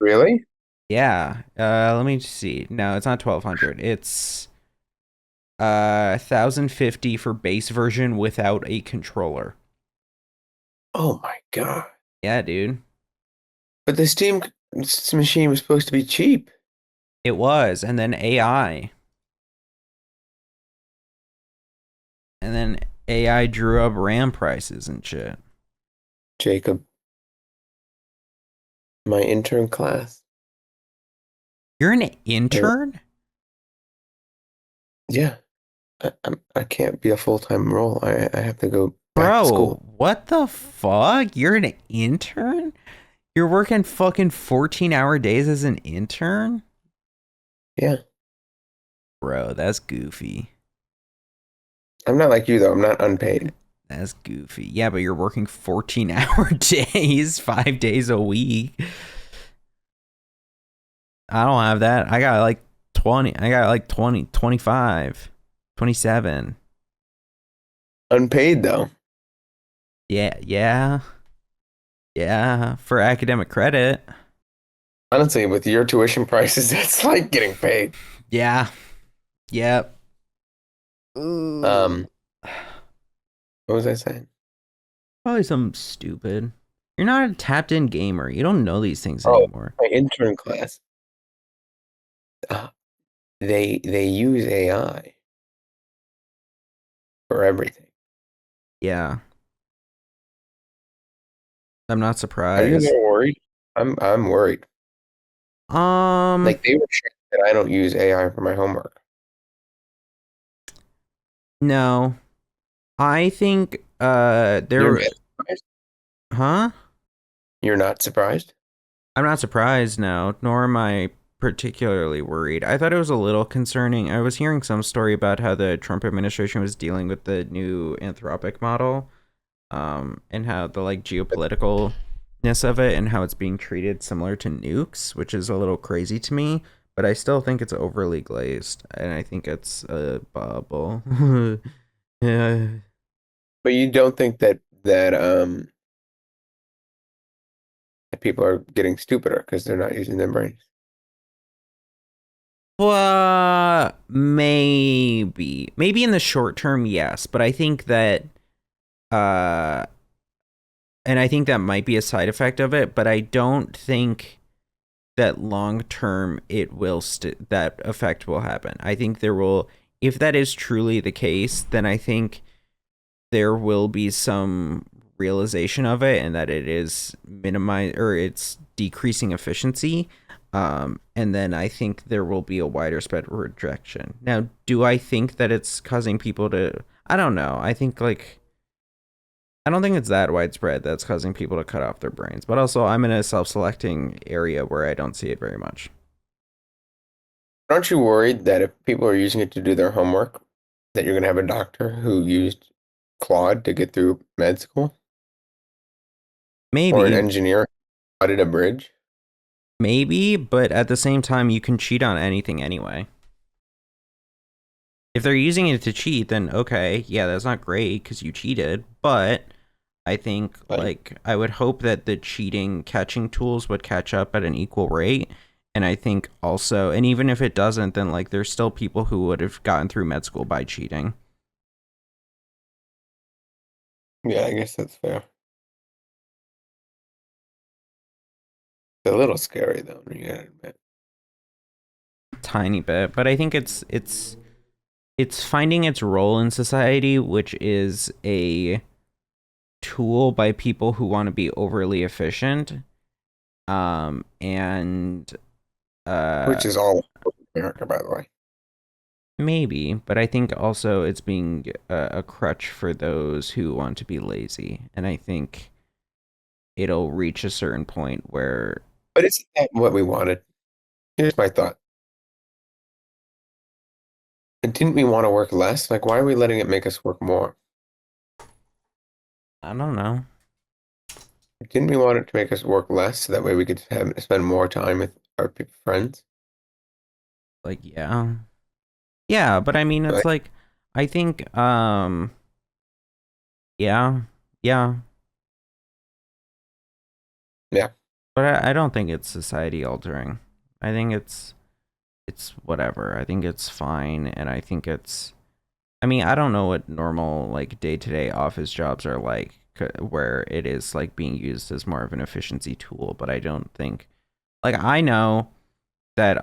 Really? Yeah. Let me see. No, it's not 1,200. It's 1,050 for base version without a controller. Oh my God. Yeah, dude. But the Steam machine was supposed to be cheap. It was, and then AI, and then AI drew up RAM prices and shit. Jacob, my intern class. You're an They, intern? yeah, I can't be a full-time role. I have to go back to Bro, school. what the fuck? You're an intern? You're working fucking 14-hour days as an intern? Yeah. Bro, that's goofy. I'm not like you though. I'm not unpaid. That's goofy. Yeah, but you're working 14-hour days, 5 days a week. I don't have that. I got like 20. I got like 20, 25, 27. Unpaid though. Yeah, yeah. Yeah, for academic credit. Honestly, with your tuition prices, that's like getting paid. Yeah. Yep. Ooh. Um, what was I saying? Probably something stupid. You're not a tapped in gamer. You don't know these things Oh, anymore. my intern class. Uh, they use AI for everything. Yeah. I'm not Are you surprised. more worried? I'm worried. Um, Like they were sure that I don't use AI for my homework. no. I think You're there not surprised? huh? You're not surprised? I'm not surprised now, nor am I particularly worried. I thought it was a little concerning. I was hearing some story about how the Trump administration was dealing with the new Anthropic model, and how the like geopoliticalness of it and how it's being treated similar to nukes, which is a little crazy to me. But I still think it's overly glazed, and I think it's a bubble. Yeah. But you don't think that people are getting stupider because they're not using their brains. Maybe in the short term, yes, but I think that uh and I think that might be a side effect of it, but I don't think that long term it will that effect will happen. I think there will, if that is truly the case, then I think there will be some realization of it and that it is minimize or it's decreasing efficiency. And then I think there will be a wider spread rejection. Now, do I think that it's causing people to? I don't know. I don't think it's that widespread that's causing people to cut off their brains. But also, I'm in a self-selecting area where I don't see it very much. Aren't you worried that if people are using it to do their homework, that you're going to have a doctor who used Claude to get through med school, or an Maybe, engineer who audit a bridge? maybe, but at the same time, you can cheat on anything anyway. If they're using it to cheat, then okay, yeah, that's not great because you cheated. But I think Like, like I would hope that the cheating catching tools would catch up at an equal rate. And I think also, and even if it doesn't, then like there's still people who would have gotten through med school by cheating. yeah, I guess that's fair. It's a little scary though, you gotta admit. Tiny bit, but I think it's finding its role in society, which is a tool by people who want to be overly efficient. And Which is all America, by the way. maybe, but I think also it's being a crutch for those who want to be lazy. And I think it'll reach a certain point where But isn't that what we wanted? Here's my thought. And didn't we want to work less? Like, why are we letting it make us work more? I don't know. Didn't we want it to make us work less so that way we could spend more time with our friends? Like, yeah. Yeah, but I mean, it's Right? like, I think, yeah, yeah, Yeah. but I don't think it's society altering. I think it's whatever. I think it's fine, and I think it's. I mean, I don't know what normal like day to day office jobs are like, where it is like being used as more of an efficiency tool. But I don't think like I know that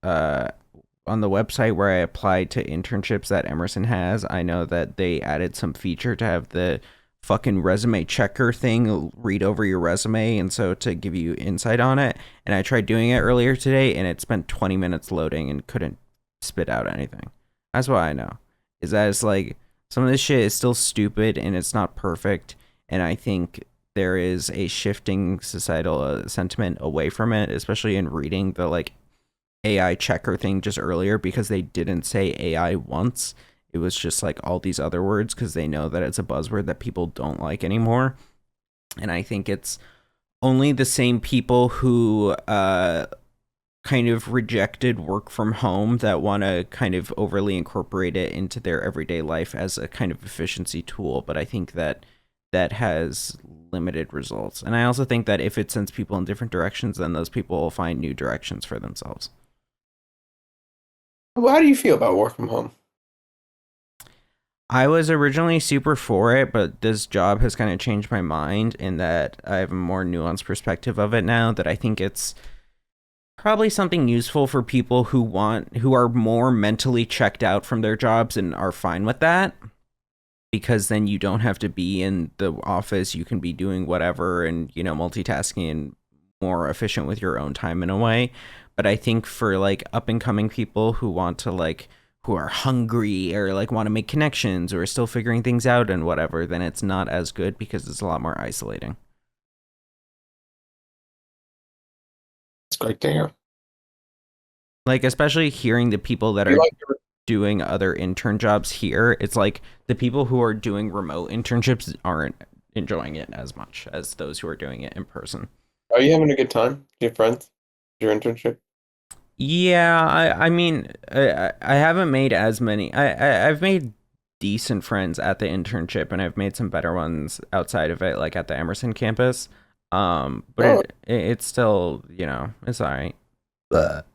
uh on the website where I applied to internships that Emerson has, I know that they added some feature to have the fucking resume checker thing read over your resume, and so to give you insight on it. And I tried doing it earlier today, and it spent 20 minutes loading and couldn't spit out anything. That's what I know. Is that it's like some of this shit is still stupid and it's not perfect, and I think there is a shifting societal sentiment away from it, especially in reading the like AI checker thing just earlier because they didn't say AI once. It was just like all these other words because they know that it's a buzzword that people don't like anymore. And I think it's only the same people who kind of rejected work from home that want to kind of overly incorporate it into their everyday life as a kind of efficiency tool. But I think that that has limited results. And I also think that if it sends people in different directions, then those people will find new directions for themselves. Well, how do you feel about work from home? I was originally super for it, but this job has kind of changed my mind in that I have a more nuanced perspective of it now that I think it's probably something useful for people who are more mentally checked out from their jobs and are fine with that because then you don't have to be in the office, you can be doing whatever and multitasking and more efficient with your own time in a way. But I think for like up and coming people who want to like who are hungry or like want to make connections or are still figuring things out and whatever, then it's not as good because it's a lot more isolating. It's great to hear. Like especially hearing the people that You are like your, doing other intern jobs here, it's like the people who are doing remote internships aren't enjoying it as much as those who are doing it in person. are you having a good time? Your friends? Your internship? Yeah, I mean, I haven't made as many. I've made decent friends at the internship, and I've made some better ones outside of it, like at the Emerson campus. But Oh, it's still, it's all right. But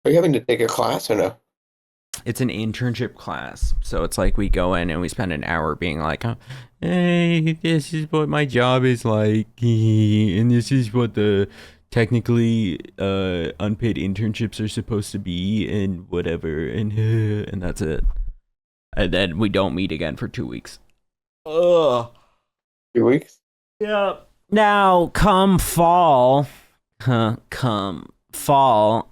are you having to take a class or no? it's an internship class, so it's like we go in and we spend an hour being like, "Hey, this is what my job is like, and this is what the technically unpaid internships are supposed to be, and whatever, and and that's it. And then we don't meet again for 2 weeks. Ugh. 2 weeks? Yeah. Now, come fall, come fall,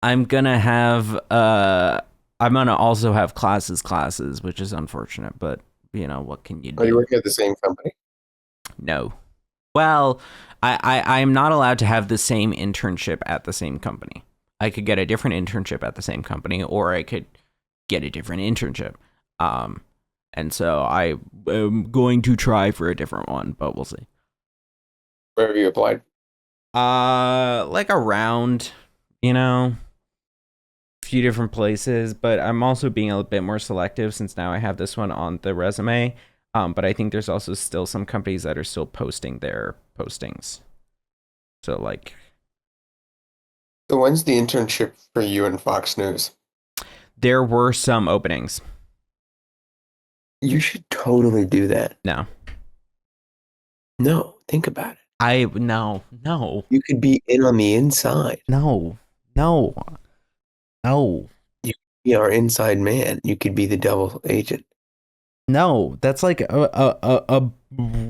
I'm gonna have I'm gonna also have classes, which is unfortunate, but what can you Are you do? working at the same company? No. Well, I'm not allowed to have the same internship at the same company. I could get a different internship at the same company, or I could get a different internship. Um, and so I am going to try for a different one, but we'll see. Where have you applied? Like around, few different places, but I'm also being a bit more selective since now I have this one on the resume. But I think there's also still some companies that are still posting their postings. So like So when's the internship for you in Fox News? there were some openings. You should totally do that. No. No, think about it. No, You could be in on the inside. no, no, no, You could be our inside man. You could be the double agent. no. That's like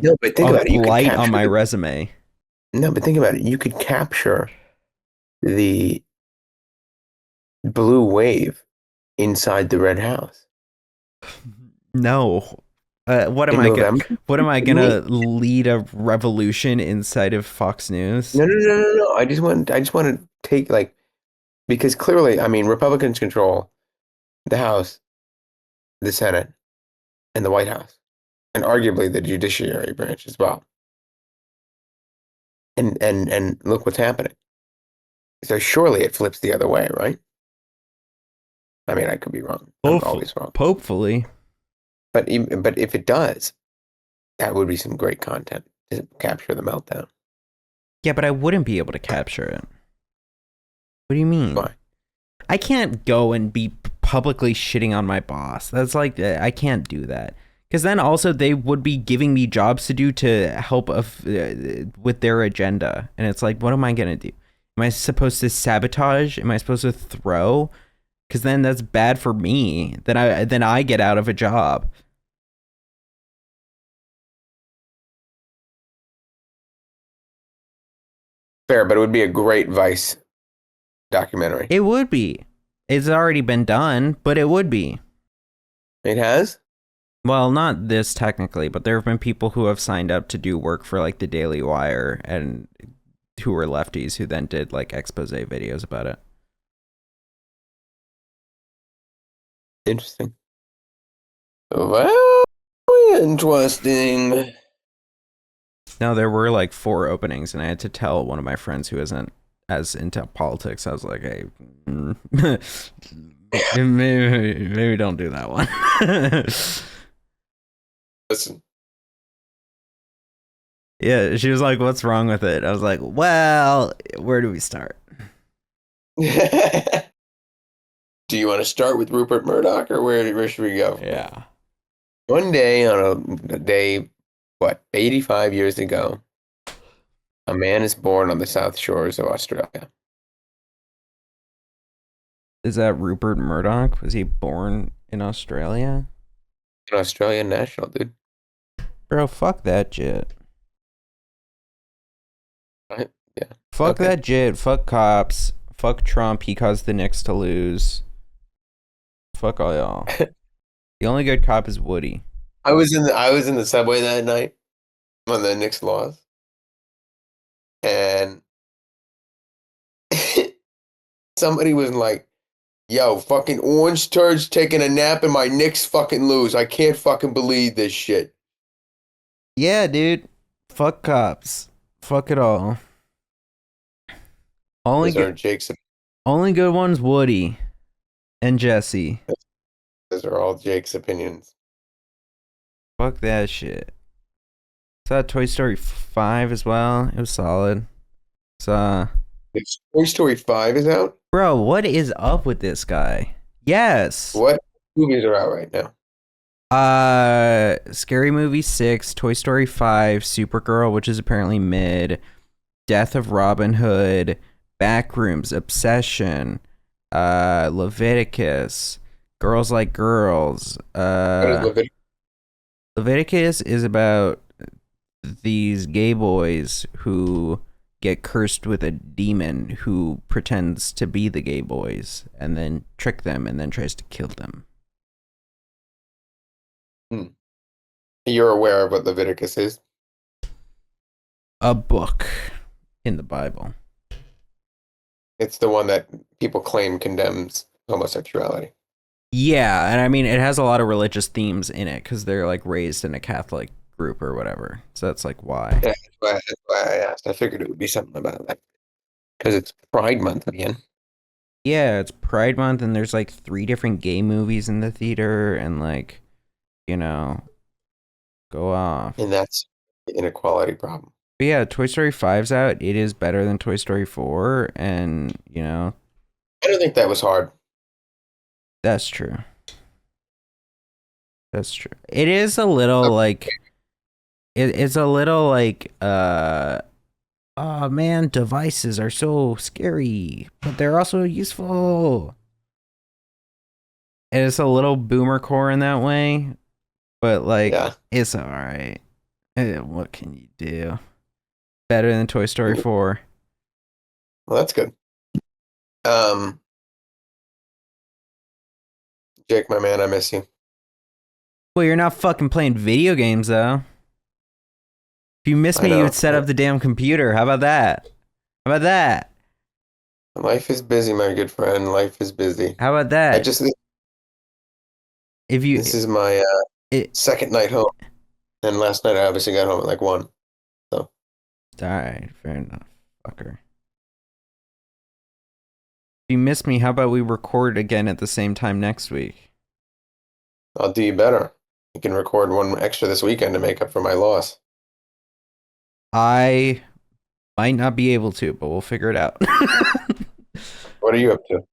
No, but think a about it. You could blight on capture my the resume. no, but think about it. You could capture the blue wave inside the red house No. What am in I gonna? November. What am I With me. gonna lead a revolution inside of Fox News? No, no, no, no, no. I just want to take like because clearly, I mean, Republicans control the House, the Senate, and the White House, and arguably the judiciary branch as well. And look what's happening. So surely it flips the other way, right? I mean, I could be wrong. I'm always wrong. Hopefully. But if it does, that would be some great content to capture the meltdown. Yeah, but I wouldn't be able to capture it. What do you mean? Why? I can't go and be publicly shitting on my boss. That's like, I can't do that. Because then also they would be giving me jobs to do to help with their agenda. And it's like, what am I going to do? Am I supposed to sabotage? Am I supposed to throw? Because then that's bad for me. Then I get out of a job. Fair, but it would be a great Vice documentary. It would be. It's already been done, but it would be. It has? Well, not this technically, but there have been people who have signed up to do work for like the Daily Wire and who were lefties who then did like expose videos about it. Interesting. Well, interesting. No, there were like 4 openings, and I had to tell one of my friends who isn't as into politics. I was like, "Hey, maybe don't do that one." Listen. Yeah, she was like, "What's wrong with it?" I was like, "Well, where do we start?" Do you want to start with Rupert Murdoch, or where should we go? Yeah. One day on a day, what, 85 years ago, a man is born on the South Shores of Australia. Is that Rupert Murdoch? Was he born in Australia? An Australian national, dude. Bro, fuck that shit. Right? Yeah. Fuck Okay. that shit. Fuck cops. Fuck Trump. He caused the Knicks to lose. Fuck all y'all. The only good cop is Woody. I was in the subway that night when the Knicks lost, and somebody was like, "Yo, fucking orange turds taking a nap and my Knicks fucking lose. I can't fucking believe this shit." Yeah, dude. Fuck cops. Fuck it all. Only Those are good, Jake's. only good ones Woody and Jesse. Those are all Jake's opinions. Fuck that shit. Saw Toy Story 5 as well. It was solid. So, Toy Story 5 is out. bro, what is up with this guy? Yes. What movies are out right now? Scary Movie 6, Toy Story 5, Supergirl, which is apparently mid, Death of Robin Hood, Backrooms, Obsession, Leviticus, Girls Like Girls. What is Leviticus? Leviticus is about these gay boys who get cursed with a demon who pretends to be the gay boys and then trick them and then tries to kill them. You're aware of what Leviticus is? A book in the Bible. It's the one that people claim condemns homosexuality. Yeah, and I mean it has a lot of religious themes in it because they're like raised in a Catholic group or whatever. So that's like why. Yeah, that's why I asked. I figured it would be something about that. Because it's Pride Month again. Yeah, it's Pride Month and there's like 3 different gay movies in the theater and like, you know, go off. And that's the inequality problem. But yeah, Toy Story 5's out. It is better than Toy Story 4 and, you know, I don't think that was hard. that's true. That's true. It is a little like it's a little like oh man, devices are so scary, but they're also useful. And it's a little boomer core in that way, but like Yeah. it's all right. What can you do? Better than Toy Story 4. Well, that's good. Jake, my man, I miss you. Well, you're not fucking playing video games though. If you miss I me, you know. would set up the damn computer. How about that? How about that? Life is busy, my good friend. Life is busy. How about I that? just If you This is my it, second night home. And last night I obviously got home at like 1. So all right, fair enough, fucker. you miss me, how about we record again at the same time next week? I'll do you better. You can record one extra this weekend to make up for my loss. I might not be able to, but we'll figure it out. What are you up to?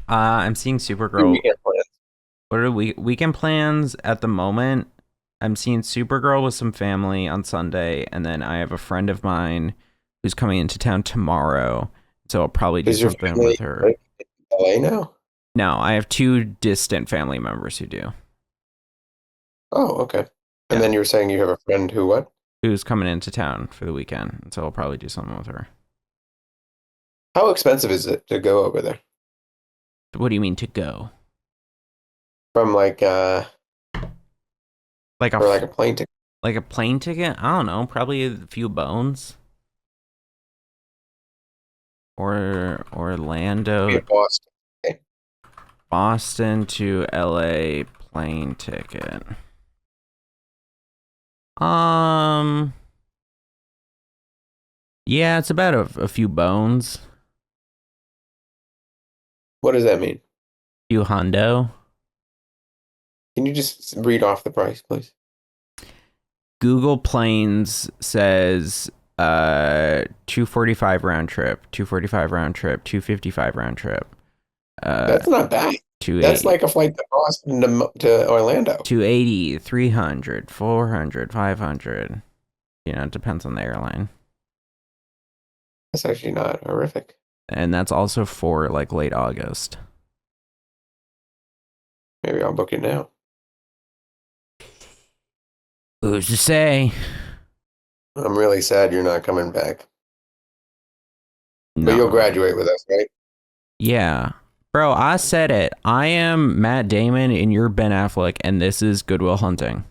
I'm seeing Your Supergirl. weekend plans. What are weekend plans at the moment? I'm seeing Supergirl with some family on Sunday, and then I have a friend of mine who's coming into town tomorrow, so I'll probably do Is your something family with her. like in LA now? No, I have two distant family members who do. Oh, okay. And Yeah, then you were saying you have a friend who what? who's coming into town for the weekend, so I'll probably do something with her. How expensive is it to go over there? What do you mean to go? From like Like a for like a plane ticket? like a plane ticket? I don't know, probably a few bones. Or Be Orlando, in Boston. Okay. Boston to LA plane ticket. Um, yeah, it's about a few bones. What does that mean? Few hundo. Can you just read off the price, please? Google Planes says 245 round trip, 245 round trip, 255 round trip. That's not bad. That's 280, like a flight to Boston to Orlando. 280, 300, 400, 500. You know, it depends on the airline. That's actually not horrific. And that's also for like late August. Maybe I'll book it now. Who's to say? I'm really sad you're not coming back. But you'll No. graduate with us, right? Yeah. Bro, I said it. I am Matt Damon and you're Ben Affleck, and this is Good Will Hunting.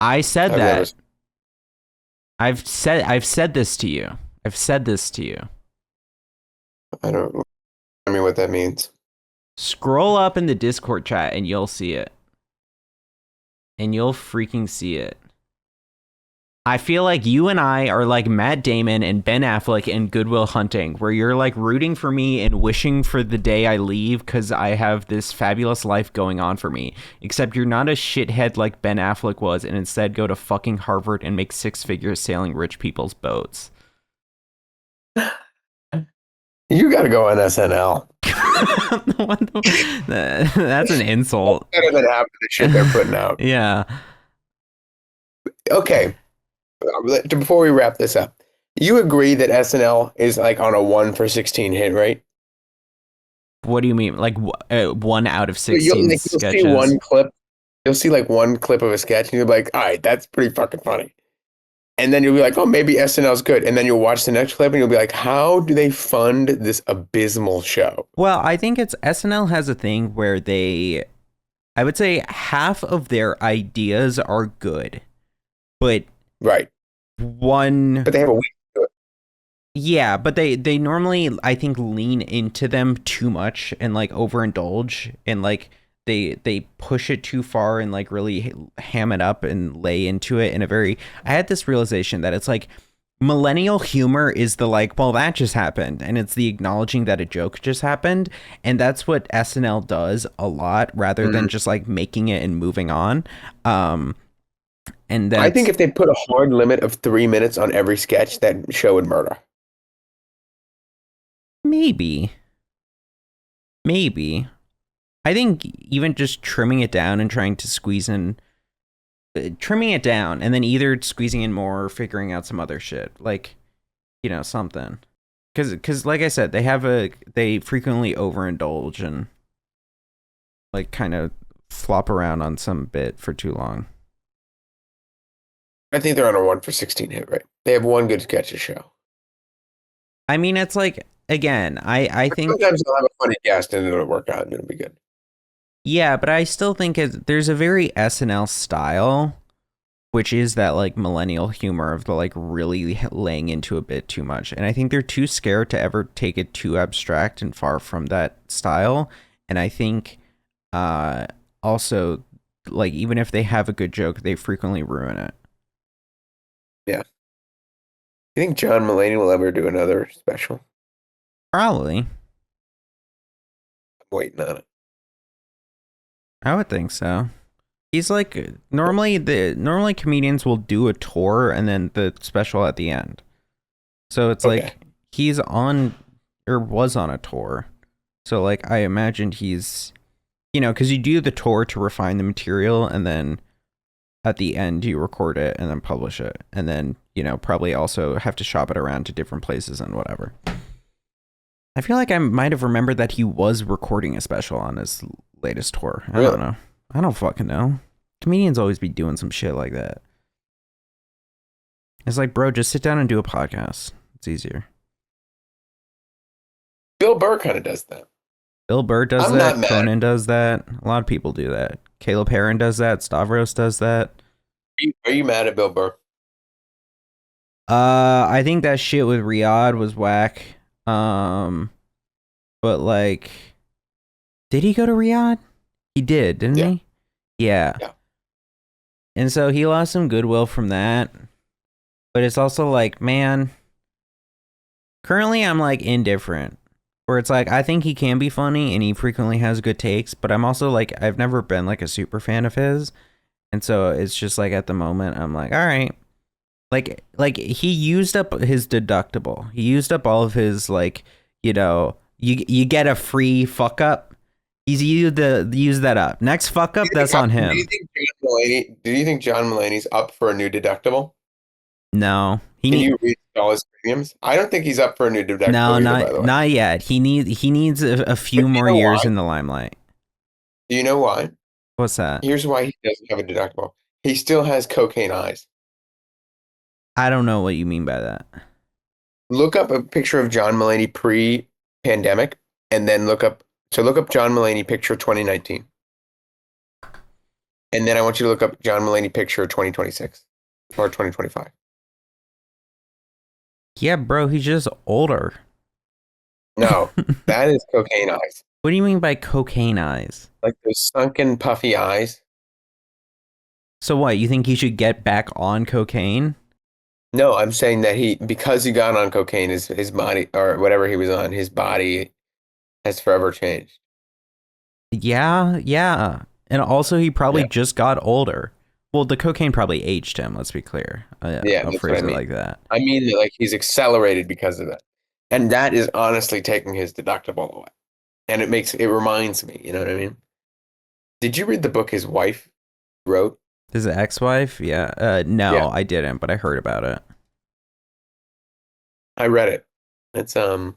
I said I've never. that. I've said this to you. I've said this to you. I don't. I mean, what that means. Scroll up in the Discord chat and you'll see it. And you'll freaking see it. I feel like you and I are like Matt Damon and Ben Affleck in Good Will Hunting, where you're like rooting for me and wishing for the day I leave because I have this fabulous life going on for me. Except you're not a shithead like Ben Affleck was and instead go to fucking Harvard and make six figures sailing rich people's boats. You got to go on SNL. That's an insult. Better than half of the shit they're putting out. Yeah. Okay. Before we wrap this up, you agree that SNL is like on a 1 for 16 hit, right? What do you mean? Like 1 out of So 16 you'll see sketches? one clip. You'll see like one clip of a sketch, and you'll be like, "All right, that's pretty fucking funny." And then you'll be like, "Oh, maybe SNL's good." And then you'll watch the next clip, and you'll be like, "How do they fund this abysmal show?" Well, I think it's SNL has a thing where I would say half of their ideas are good, but Right. one, But they have a week to it. yeah, but they normally, I think, lean into them too much and like overindulge and like they push it too far and like really ham it up and lay into it in a very. I had this realization that it's like millennial humor is the like, well, that just happened, and it's the acknowledging that a joke just happened, and that's what SNL does a lot rather than Mhm. just like making it and moving on. And I think that's if they put a hard limit of 3 minutes on every sketch, that show would murder. maybe maybe I think even just trimming it down and trying to squeeze in, trimming it down and then either squeezing in more or figuring out some other shit, like, you know, something. Because like I said, they frequently overindulge and like kind of flop around on some bit for too long. I think they're on a 1 for 16 hit rate. They have one good sketch a show. I mean, it's like, again, I But think, sometimes they'll have a funny guest and it'll work out and it'll be good. yeah, but I still think there's a very SNL style, which is that like millennial humor of the like really laying into a bit too much. And I think they're too scared to ever take it too abstract and far from that style. And I think uh also, like, even if they have a good joke, they frequently ruin it. Yeah. You think John Mulaney will ever do another special? Probably. I'm waiting on it. I would think so. He's like normally comedians will do a tour and then the special at the end. So it's Okay. like he's on or was on a tour. So like I imagined he's because you do the tour to refine the material and then at the end you record it and then publish it and then probably also have to shop it around to different places and whatever. I feel like I might have remembered that he was recording a special on his latest tour. I Really? don't know. I don't fucking know. Comedians always be doing some shit like that. It's like, bro, just sit down and do a podcast. It's easier. Bill Burr kind of does that. Bill Burr does I'm not that. mad. Conan does that. A lot of people do that. Caleb Perrin does that. Stavros does that. Are you mad at Bill Burr? I think that shit with Riyadh was whack. But like, did he go to Riyadh? He did, didn't Yeah. he? Yeah. Yeah. And so he lost some goodwill from that. But it's also like, man, currently I'm like indifferent. Where it's like, I think he can be funny and he frequently has good takes, but I'm also like, I've never been like a super fan of his. And so it's just like at the moment, I'm like, all right. Like he used up his deductible. He used up all of his like, you get a free fuck up. He's used that up. Next fuck up, that's on him. Do you think John Mulaney's up for a new deductible? No, Can you read all his premiums? I don't think he's up for a new deductible no, either, by the way. not yet. He needs a few more years in the limelight. Do you know why? What's that? Here's why he doesn't have a deductible. He still has cocaine eyes. I don't know what you mean by that. Look up a picture of John Mulaney pre-pandemic, and then look up John Mulaney picture 2019. And then I want you to look up John Mulaney picture 2026 or 2025. Yeah, bro, he's just older. No, that is cocaine eyes. What do you mean by cocaine eyes? Like those sunken, puffy eyes. So what, you think he should get back on cocaine? No, I'm saying that because he got on cocaine, his body, or whatever he was on, his body has forever changed. Yeah. And also he probably Yeah. just got older. Well, the cocaine probably aged him, let's be clear. Yeah, I'll that's phrase what I it mean. like that. I mean that like he's accelerated because of that. And that is honestly taking his deductible away. And it reminds me, you know what I mean? Did you read the book his wife wrote? His ex-wife? Yeah. No, Yeah. I didn't, but I heard about it. I read it. It's a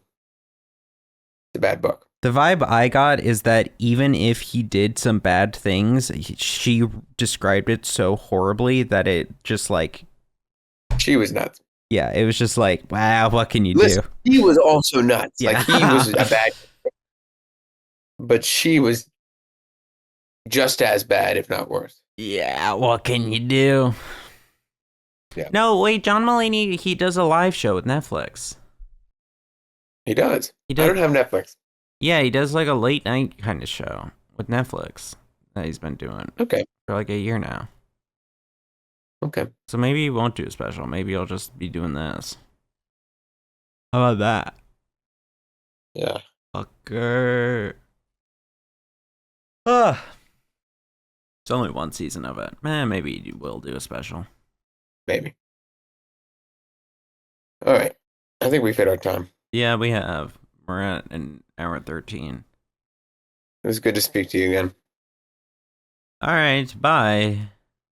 bad book. The vibe I got is that even if he did some bad things, she described it so horribly that it just like, She was nuts. yeah, it was just like, wow, what can you Listen, do? he was also nuts. Yeah. Like he was a bad, but she was just as bad, if not worse. Yeah, what can you do? Yeah. No, wait, John Mulaney, he does a live show with Netflix. He does. He I does. don't have Netflix. Yeah, he does like a late night kind of show with Netflix that he's been doing Okay. for like a year now. Okay. So maybe he won't do a special. Maybe he'll just be doing this. How about that? Yeah. Fucker. Ugh. It's only one season of it. Maybe you will do a special. Maybe. All right. I think we've hit our time. Yeah, we have. We're at an hour 13. It was good to speak to you again. All right, bye.